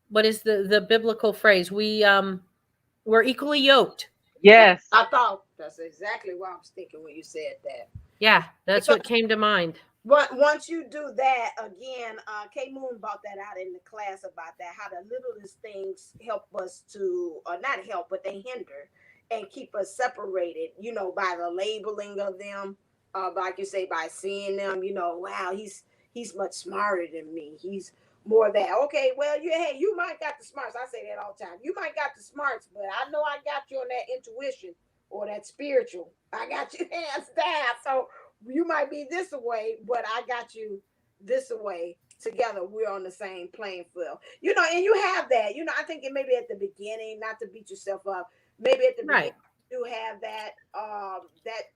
S2: what is the biblical phrase? We're equally yoked.
S4: Yes.
S1: I thought that's exactly what I was thinking when you said that.
S2: Yeah, that's what came to mind.
S1: But once you do that again, K Moon brought that out in the class about that, how the littlest things help us to, or not help, but they hinder and keep us separated, by the labeling of them. Like you say, by seeing them, wow, he's much smarter than me. He's more that. Okay, well, hey, you might got the smarts. I say that all the time. You might got the smarts, but I know I got you on that intuition or that spiritual. I got you hands down. So you might be this away, but I got you this away. Together, we're on the same playing field. And you have that. I think it maybe at the beginning, not to beat yourself up. Maybe at the beginning, you have that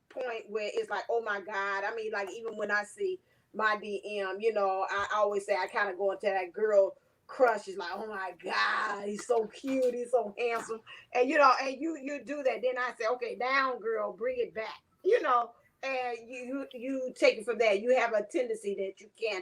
S1: point where it's like, oh my God. I mean, like even when I see my DM, I always say I kind of go into that girl crush. Is like, oh my God, he's so cute, he's so handsome, and and you do that. Then I say, okay, down, girl, bring it back. And you take it from there. You have a tendency that you can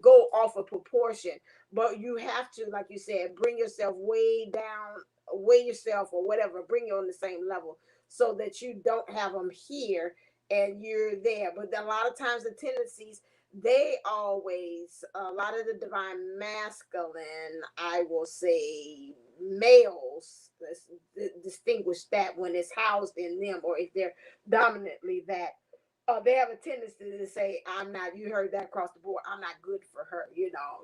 S1: go off of proportion, but you have to, like you said, bring yourself way down, weigh yourself or whatever, bring you on the same level so that you don't have them here and you're there. But a lot of times the tendencies, they always, a lot of the divine masculine, I will say, males, let's distinguish that when it's housed in them, or if they're dominantly that, they have a tendency to say, I'm not, you heard that across the board, I'm not good for her.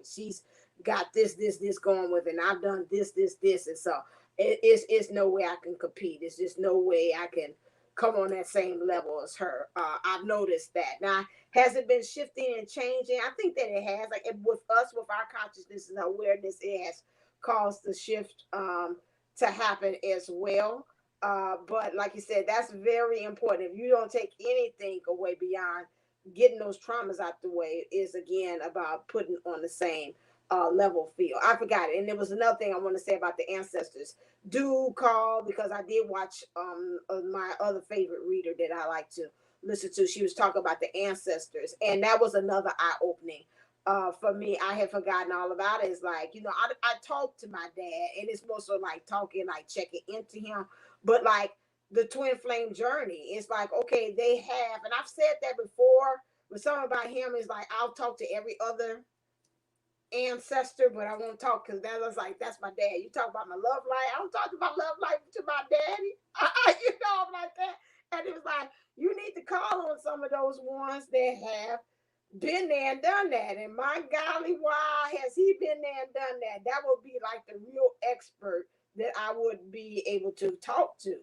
S1: She's got this going with it, and I've done this. And so it's no way I can compete. It's just no way I can come on that same level as her. I've noticed that. Now, has it been shifting and changing? I think that it has. Like with us, with our consciousness and awareness, it has caused the shift to happen as well. But like you said, that's very important. If you don't take anything away beyond getting those traumas out the way, is again about putting on the same level field. I forgot it. And there was another thing I want to say about the ancestors. Do call, because I did watch my other favorite reader that I like to listen to. She was talking about the ancestors, and that was another eye opening. For me, I had forgotten all about it. It's like, I talk to my dad, and it's more so like talking, like checking into him. But like the twin flame journey, it's like, okay, they have, and I've said that before, but something about him is like, I'll talk to every other ancestor, but I won't talk, because that was like, that's my dad. You talk about my love life, I don't talk about love life to my daddy. I'm like that. And it was like, you need to call on some of those ones that have been there and done that. And my golly, why has he been there and done that? That would be like the real expert that I would be able to talk to,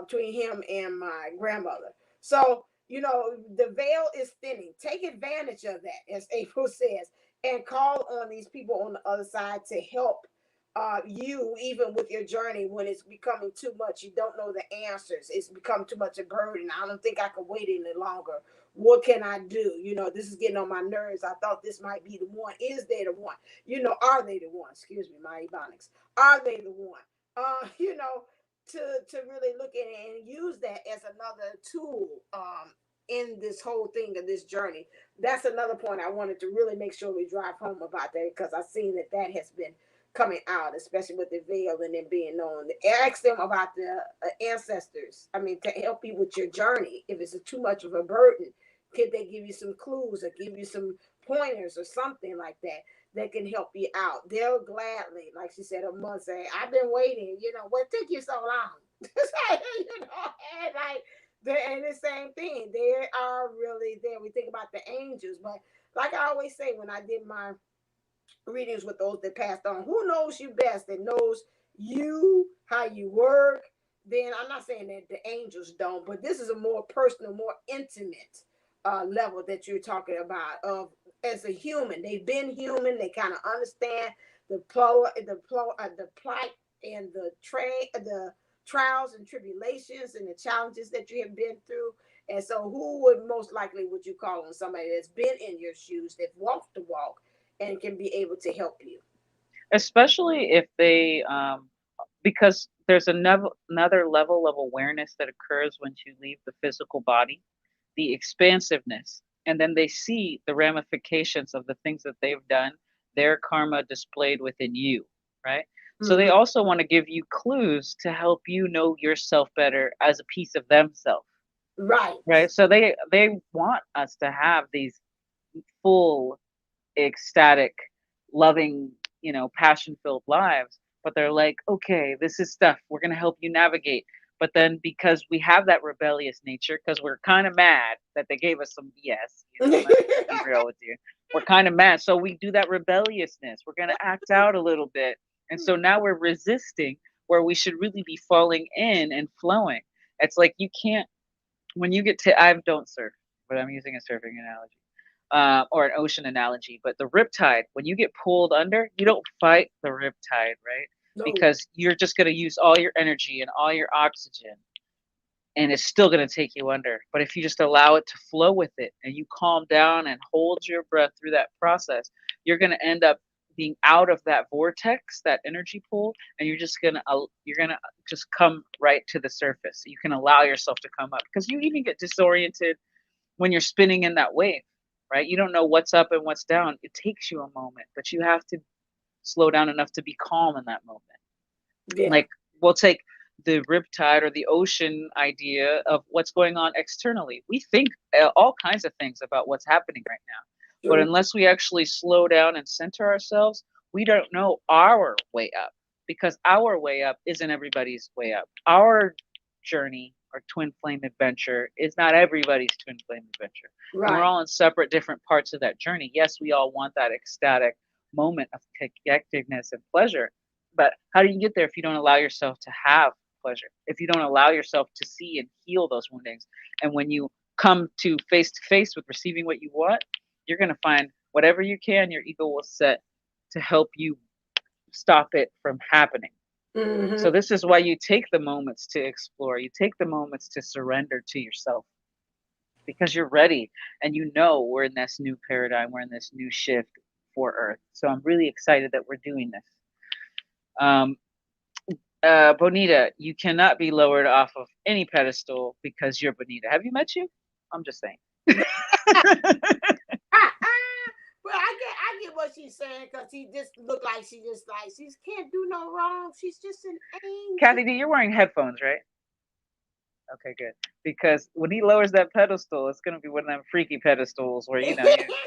S1: between him and my grandmother. So, the veil is thinning. Take advantage of that, as April says, and call on these people on the other side to help you, even with your journey, when it's becoming too much. You don't know the answers. It's become too much a burden. I don't think I can wait any longer What can I do? This is getting on my nerves. I thought this might be the one. Is they the one? Are they the one? Excuse me, my ebonics. Are they the one? To really look at it and use that as another tool in this whole thing of this journey. That's another point I wanted to really make sure we drive home about that, because I've seen that has been coming out, especially with the veil and then being known. Ask them about the ancestors. I mean, to help you with your journey. If it's too much of a burden, could they give you some clues or give you some pointers or something like that can help you out? They'll gladly, like she said, a month say, "I've been waiting. What took you so long?" And like and the same thing. They are really there. We think about the angels, but like I always say when I did my readings with those that passed on, who knows you best, that knows you, how you work. Then I'm not saying that the angels don't, but this is a more personal, more intimate level that you're talking about of as a human. They've been human. They kind of understand the plight and the trials and tribulations and the challenges that you have been through. And so, who would most likely would you call on somebody that's been in your shoes, that walked the walk, and can be able to help you?
S4: Especially if they because there's another level of awareness that occurs when you leave the physical body, the expansiveness, and then they see the ramifications of the things that they've done, their karma displayed within you, right? So they
S1: Mm-hmm.
S4: also want to give you clues to help you know yourself better as a piece of themselves,
S1: Right.
S4: right? So they want us to have these full ecstatic, loving, passion filled lives. But they're like, okay, this is stuff we're going to help you navigate. But then because we have that rebellious nature, because we're kind of mad that they gave us some BS, let's be real with you. We're kind of mad. So we do that rebelliousness. We're going to act out a little bit. And so now we're resisting where we should really be falling in and flowing. It's like you can't, when you get to, I don't surf, but I'm using a surfing analogy or an ocean analogy, but the riptide, when you get pulled under, you don't fight the riptide, right?
S1: No.
S4: Because you're just going to use all your energy and all your oxygen, and it's still going to take you under. But if you just allow it to flow with it and you calm down and hold your breath through that process, you're going to end up being out of that vortex, that energy pool, and you're gonna just come right to the surface. You can allow yourself to come up because you even get disoriented when you're spinning in that wave, right? You don't know what's up and what's down. It takes you a moment, but you have to slow down enough to be calm in that moment.
S1: Yeah.
S4: Like we'll take the riptide or the ocean idea of what's going on externally. We think all kinds of things about what's happening right now. But
S1: True.
S4: unless we actually slow down and center ourselves, we don't know our way up because our way up isn't everybody's way up. Our journey or twin flame adventure is not everybody's twin flame adventure. And we're
S1: Right.
S4: all in separate different parts of that journey. Yes, we all want that ecstatic moment of connectedness and pleasure, but how do you get there if you don't allow yourself to have pleasure? If you don't allow yourself to see and heal those woundings, and when you come to face with receiving what you want, you're going to find whatever you can, your ego will set to help you stop it from happening. So
S1: Mm-hmm.
S4: this is why you take the moments to explore. You take the moments to surrender to yourself because you're ready and you know we're in this new paradigm, we're in this new shift for Earth. So I'm really excited that we're doing this. Um, Bonita, you cannot be lowered off of any pedestal because you're Bonita. Have you met you? I'm just saying.
S1: Well, I get what she's saying, because he just looked like she can't do no wrong. She's just an angel.
S4: Kathy D, you're wearing headphones, right? Okay, good. Because when he lowers that pedestal, it's gonna be one of them freaky pedestals where you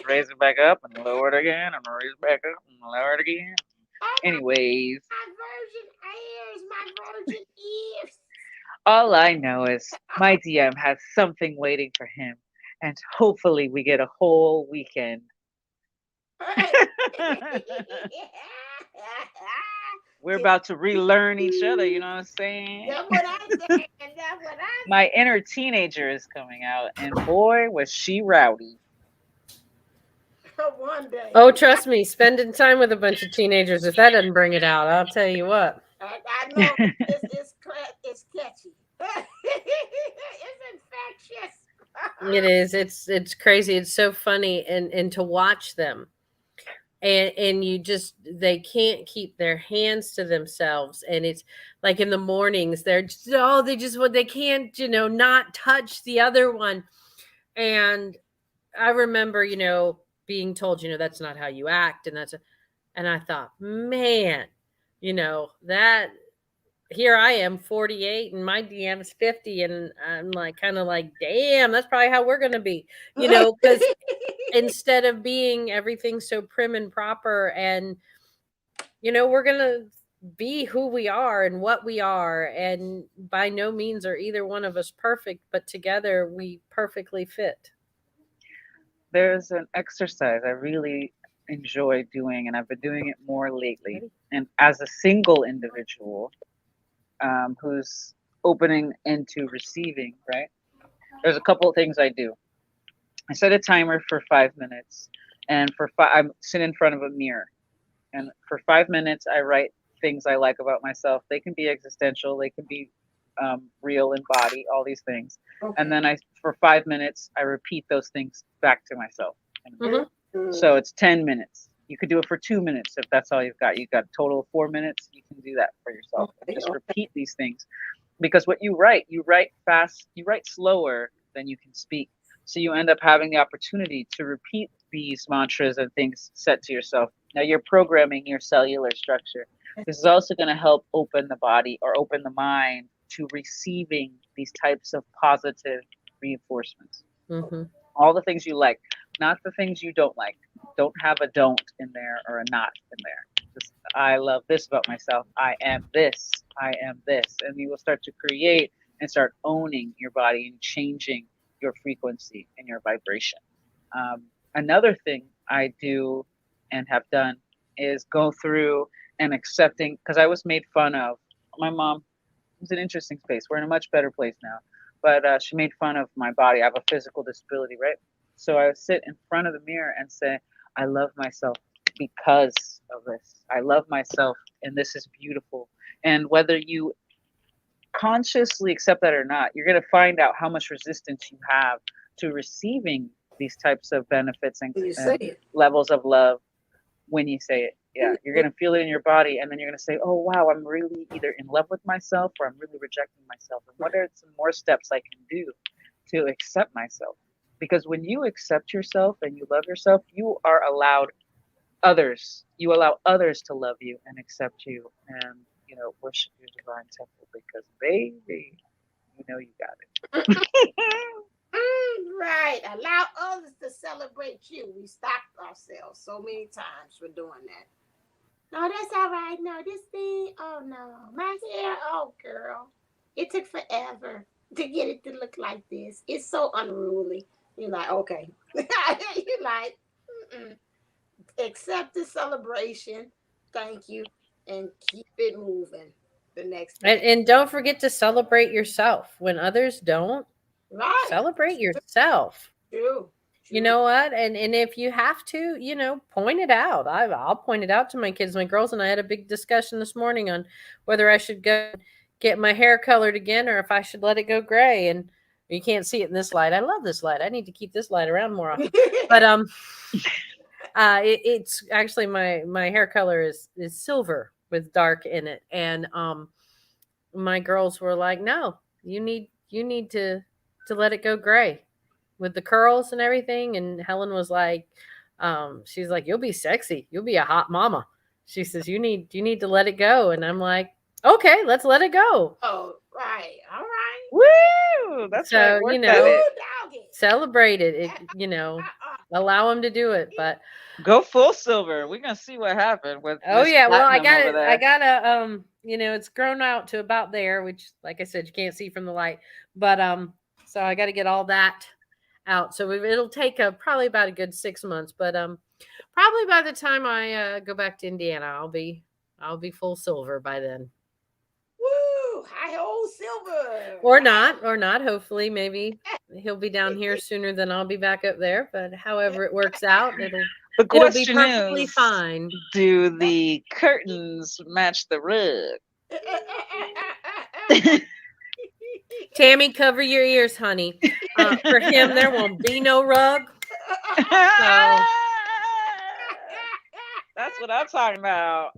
S4: raise it back up and lower it again and raise it back up and lower it again.
S1: Oh
S4: Anyways,
S1: my virgin ears, my virgin ears.
S4: all I know is my DM has something waiting for him, and hopefully we get a whole weekend. We're about to relearn each other, you know what I'm saying?
S1: That's what I said. That's what I
S4: My inner teenager is coming out, and boy, was she rowdy.
S1: said. One day.
S2: Oh, trust me, spending time with a bunch of teenagers, if that doesn't bring it out, I'll tell you what.
S1: I know it's catchy. It's infectious.
S2: It is. It's crazy. It's so funny, and to watch them, and you just, they can't keep their hands to themselves, and it's like in the mornings they're just, oh, they just, what, they can't, not touch the other one. And I remember, being told, that's not how you act, and and I thought, man, that, here I am 48 and my DM's 50, and I'm like, kind of like, damn, that's probably how we're going to be, because instead of being everything so prim and proper, and we're going to be who we are and what we are, and by no means are either one of us perfect, but together we perfectly fit.
S4: There's an exercise I really enjoy doing, and I've been doing it more lately.
S2: Ready?
S4: And as a single individual who's opening into receiving, right? There's a couple of things I do. I set a timer for 5 minutes, and I sit in front of a mirror, and for 5 minutes I write things I like about myself. They can be existential, they can be real in body, all these things.
S1: Okay.
S4: And then for 5 minutes, I repeat those things back to myself.
S2: Mm-hmm.
S4: So it's 10 minutes. You could do it for 2 minutes if that's all you've got. You've got a total of 4 minutes. You can do that for yourself.
S1: Okay,
S4: Just
S1: okay.
S4: repeat these things, because what you write fast, you write slower than you can speak. So you end up having the opportunity to repeat these mantras and things set to yourself. Now you're programming your cellular structure. This is also going to help open the body or open the mind to receiving these types of positive reinforcements.
S2: Mm-hmm.
S4: All the things you like, not the things you don't like. Don't have a don't in there or a not in there. Just, I love this about myself. I am this. I am this. And you will start to create and start owning your body and changing your frequency and your vibration. Another thing I do and have done is go through and accepting, because I was made fun of. My mom was an interesting space. We're in a much better place now, but she made fun of my body. I have a physical disability, right? So I would sit in front of the mirror and say, I love myself because of this. I love myself, and this is beautiful. And whether you consciously accept that or not, you're going to find out how much resistance you have to receiving these types of benefits
S1: You say
S4: and
S1: it.
S4: levels of love when you say it. Yeah, you're going to feel it in your body, and then you're going to say, oh, wow, I'm really either in love with myself or I'm really rejecting myself. And what are some more steps I can do to accept myself? Because when you accept yourself and you love yourself, you are allowed others, you allow others to love you and accept you and, worship your divine temple, because, baby, you got it.
S1: Right. Allow others to celebrate you. We stopped ourselves so many times for doing that. No, that's all right. No, this thing. Oh no, my hair. Oh girl, it took forever to get it to look like this. It's so unruly. You're like, okay. You're like, mm-mm. Accept the celebration. Thank you, and keep it moving. The next
S2: And,
S1: day.
S2: and don't forget to celebrate yourself when others don't.
S1: Right.
S2: Celebrate yourself.
S1: True.
S2: You
S1: True.
S2: know what? And if you have to, point it out. I'll point it out to my kids. My girls and I had a big discussion this morning on whether I should go get my hair colored again or if I should let it go gray. And you can't see it in this light. I love this light. I need to keep this light around more often. But it's actually my hair color is silver with dark in it, and my girls were like, no, you need to let it go gray with the curls and everything. And Helen was like, she's like, you'll be sexy, you'll be a hot mama. She says, you need to let it go. And I'm like, okay, let's let it go.
S1: Oh, right. All right.
S4: Woo! That's right.
S2: So
S4: Work at it.
S1: Doggy.
S2: celebrate it, allow them to do it. But
S4: Go full silver. We're gonna see what happened with
S2: oh
S4: Miss
S2: yeah, well I
S4: Platinum
S2: got
S4: over
S2: it. I
S4: there.
S2: gotta it's grown out to about there, which like I said, you can't see from the light. But so I gotta get all that out. So it'll take probably about a good 6 months. But probably by the time I go back to Indiana, I'll be full silver by then.
S1: Woo! Hi ho, silver.
S2: Or not. Hopefully, maybe he'll be down here sooner than I'll be back up there. But however it works out,
S4: The
S2: it'll be
S4: question
S2: perfectly
S4: is,
S2: fine.
S4: do the curtains match the rug?
S2: Tammy, cover your ears, honey. For him, there won't be no rug. So
S4: That's what I'm talking about.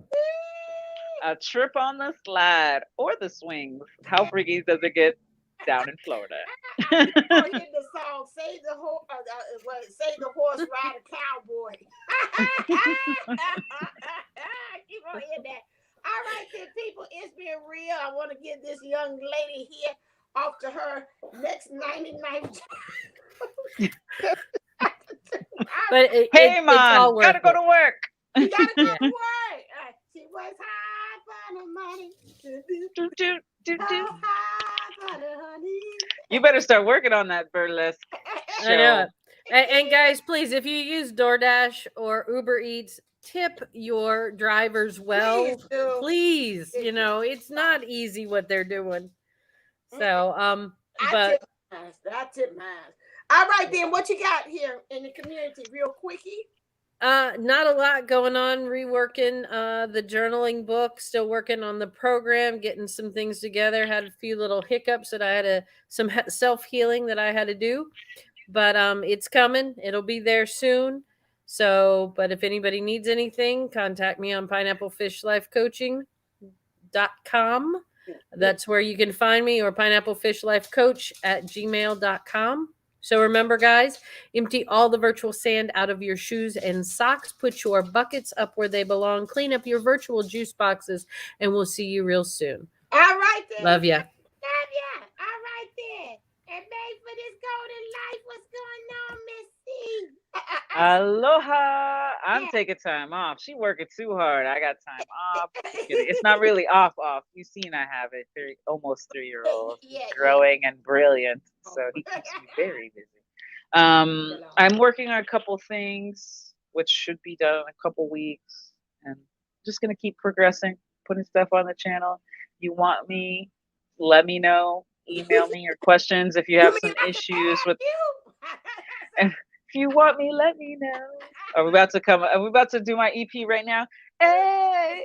S4: A trip on the slide or the swings. How freaky does it get down in Florida?
S1: I keep on hitting the song, Save the Horse, Save the Horse, Ride a Cowboy. I keep on hitting that. All right, then, people, it's been real. I want to get this young lady here off to her next 99.
S2: but
S4: Hey,
S2: it's all
S4: man,
S2: worth
S4: gotta go
S2: it.
S4: to work.
S1: You gotta go
S2: Yeah.
S1: to work. She was high for the money.
S4: Do, do, do,
S1: So
S4: do.
S1: high for the honey.
S4: You better start working on that burlesque
S2: I know
S4: show.
S2: it. And guys, please, if you use DoorDash or Uber Eats, tip your drivers well.
S1: Please do.
S2: Please,
S1: If
S2: you
S1: you
S2: know, it's not easy what they're doing. So,
S1: I
S2: but
S1: tip mine. I tip mine. All right, then, what you got here in the community, real quickie?
S2: not a lot going on. Reworking the journaling book. Still working on the program. Getting some things together. Had a few little hiccups that I had some self healing that I had to do, but it's coming. It'll be there soon. So, but if anybody needs anything, contact me on pineapplefishlifecoaching.com. That's where you can find me, or pineapplefishlifecoach@gmail.com. So remember, guys, empty all the virtual sand out of your shoes and socks. Put your buckets up where they belong. Clean up your virtual juice boxes, and we'll see you real soon.
S1: All right, then.
S2: Love ya.
S1: Love ya. All right, then. And made for this golden life. What's going on, Missy?
S4: Aloha. I'm
S1: Yeah.
S4: taking time off. She working too hard. I got time off. Just kidding. It's not really off. You've seen I have a almost 3-year-old. He's
S1: Yeah,
S4: growing and brilliant. So he keeps me very busy. I'm working on a couple things, which should be done in a couple weeks. And just gonna keep progressing, putting stuff on the channel. You want me, let me know. Email me your questions if you have some issues with
S1: you?
S4: if you want me, let me know. Are we about to come? Are we about to do my EP right now? Hey,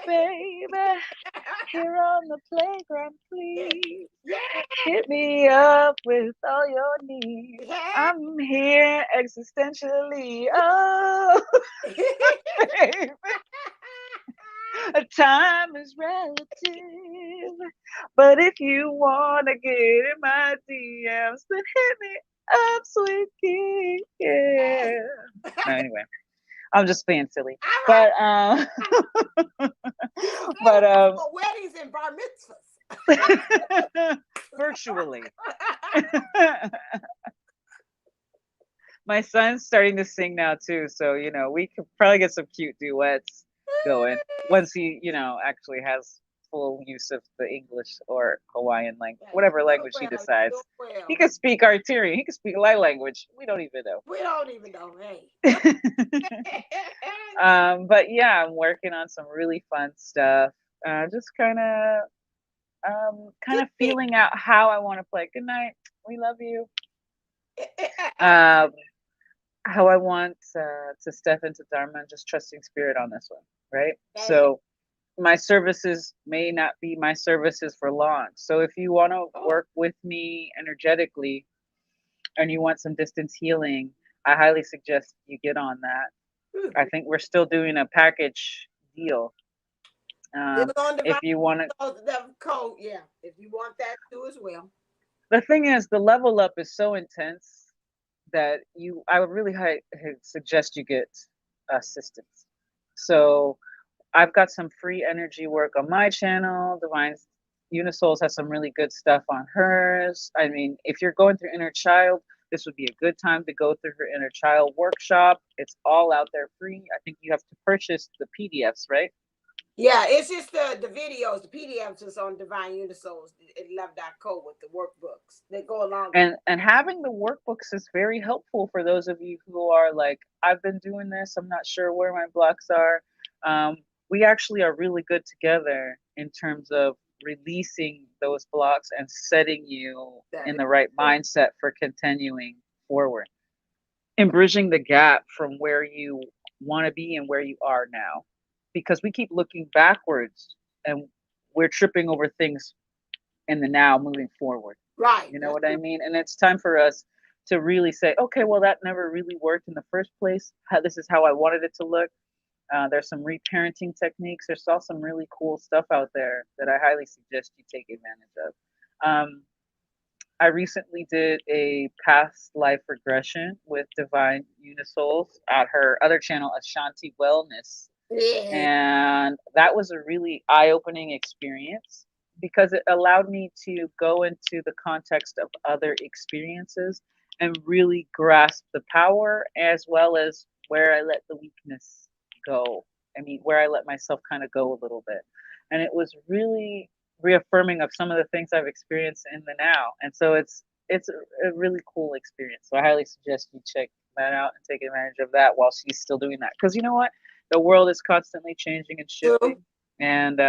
S4: baby, here on the playground, please.
S1: Yeah.
S4: Hit me up with all your needs.
S1: Yeah.
S4: I'm here existentially. Oh, baby. Time is relative. But if you want to get in my DMs, then hit me up, sweet king. Yeah. No, anyway, I'm just being silly.
S1: Right.
S4: But but
S1: for weddings and bar mitzvahs.
S4: virtually. My son's starting to sing now too, so you know we could probably get some cute duets going once he, you know, actually has full use of the English or Hawaiian language, whatever language he decides. He can speak Arturian. He can speak light language. We don't even know.
S1: We don't even know. Hey.
S4: But yeah, I'm working on some really fun stuff. Just kind of feeling out how I want to play. Good night. We love you. How I want to step into Dharma and just trusting spirit on this one, right? So my services may not be my services for long. So if you want to work with me energetically and you want some distance healing, I highly suggest you get on that. I think we're still doing a package deal. If you want to,
S1: code, yeah. If you want that too as well.
S4: The thing is, the level up is so intense that I would really suggest you get assistance. So I've got some free energy work on my channel. Divine Unisouls has some really good stuff on hers. I mean, if you're going through inner child, this would be a good time to go through her inner child workshop. It's all out there free. I think you have to purchase the PDFs, right?
S1: Yeah, it's just the videos, the PDFs is on Divine Unisouls at love.co with the workbooks that go along.
S4: And having the workbooks is very helpful for those of you who are like, I've been doing this, I'm not sure where my blocks are. We actually are really good together in terms of releasing those blocks and setting you in the right mindset for continuing forward and bridging the gap from where you want to be and where you are now. Because we keep looking backwards and we're tripping over things in the now moving forward.
S1: Right.
S4: You know
S1: That's
S4: what I
S1: true.
S4: mean? And it's time for us to really say, okay, well, that never really worked in the first place. This is how I wanted it to look. There's some reparenting techniques. There's also some really cool stuff out there that I highly suggest you take advantage of. I recently did a past life regression with Divine Unisouls at her other channel, Ashanti Wellness.
S1: Yeah.
S4: And that was a really eye opening experience because it allowed me to go into the context of other experiences and really grasp the power as well as where I let the weakness go. I mean, where I let myself kind of go a little bit. And it was really reaffirming of some of the things I've experienced in the now. And so it's a really cool experience. So I highly suggest you check that out and take advantage of that while she's still doing that. Because you know what? The world is constantly changing and
S1: True.
S4: shifting, and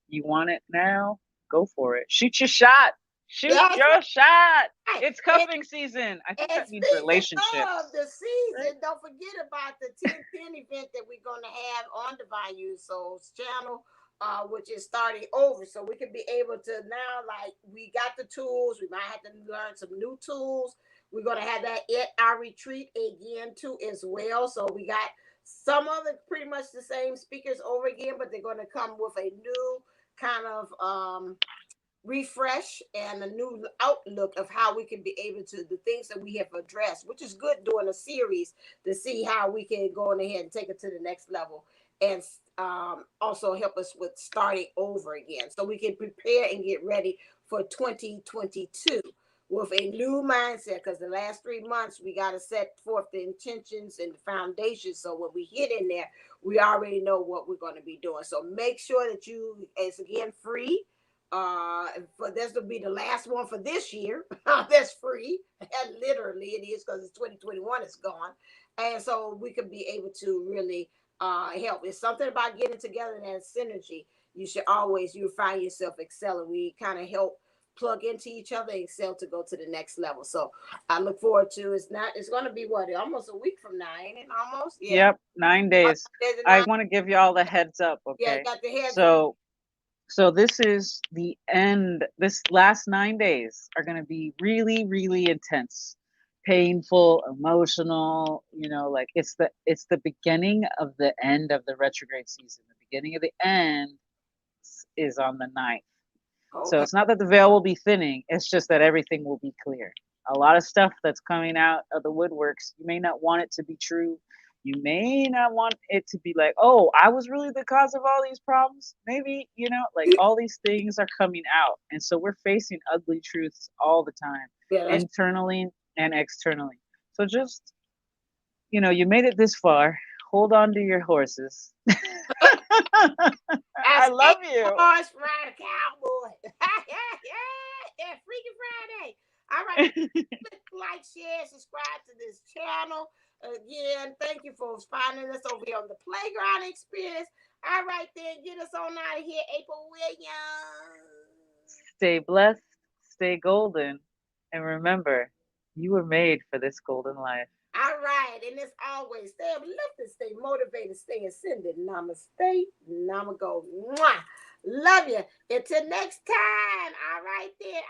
S4: you want it now, go for it. Shoot your shot. Shoot
S1: That's
S4: your shot.
S1: right.
S4: It's cuffing season. I think
S1: And
S4: that means
S1: speaking of
S4: relationships,
S1: the
S4: right?
S1: season, don't forget about the 1010 event that we're going to have on Divine You Souls channel, which is starting over. So we can be able to now, like, we got the tools. We might have to learn some new tools. We're going to have that at our retreat again, too, as well. So we got some of the pretty much the same speakers over again, but they're going to come with a new kind of refresh and a new outlook of how we can be able to the things that we have addressed, which is good doing a series to see how we can go on ahead and take it to the next level and also help us with starting over again so we can prepare and get ready for 2022 with a new mindset because the last 3 months we got to set forth the intentions and the foundation so when we hit in there we already know what we're going to be doing. So make sure that you, it's again free, for this will be the last one for this year. That's free, and literally it is because it's 2021 is gone, and so we could be able to really help. It's something about getting together and that synergy. You should always you find yourself excelling. We kind of help plug into each other and excel to go to the next level. So I look forward to it's going to be what almost a week from now, ain't it? Almost, yeah.
S4: Yep, 9 days.
S1: There's a
S4: I
S1: nine.
S4: want to give you all the heads up,
S1: Yeah,
S4: okay?
S1: got the heads up.
S4: So this is the end. This last 9 days are going to be really, really intense, painful, emotional. Like it's the beginning of the end of the retrograde season. The beginning of the end is on the 9th. So
S1: Okay.
S4: it's not that the veil will be thinning, it's just that everything will be clear. A lot of stuff that's coming out of the woodworks, you may not want it to be true. You may not want it to be like, oh, I was really the cause of all these problems. Maybe, like all these things are coming out. And so we're facing ugly truths all the time,
S1: Yeah, that's
S4: internally and externally. So just, you made it this far. Hold on to your horses. I
S1: That's
S4: love you.
S1: horse ride cowboy. Yeah, Freaky Friday. All right, click like, share, subscribe to this channel. Again, thank you for finding us over here on the Playground Experience. All right, then, get us on out of here, April Williams.
S4: Stay blessed, stay golden, and remember, you were made for this golden life.
S1: All right, and as always, stay uplifted, stay motivated, stay ascended. Namaste, namago. Mwah. Love you. Until next time. All right, then.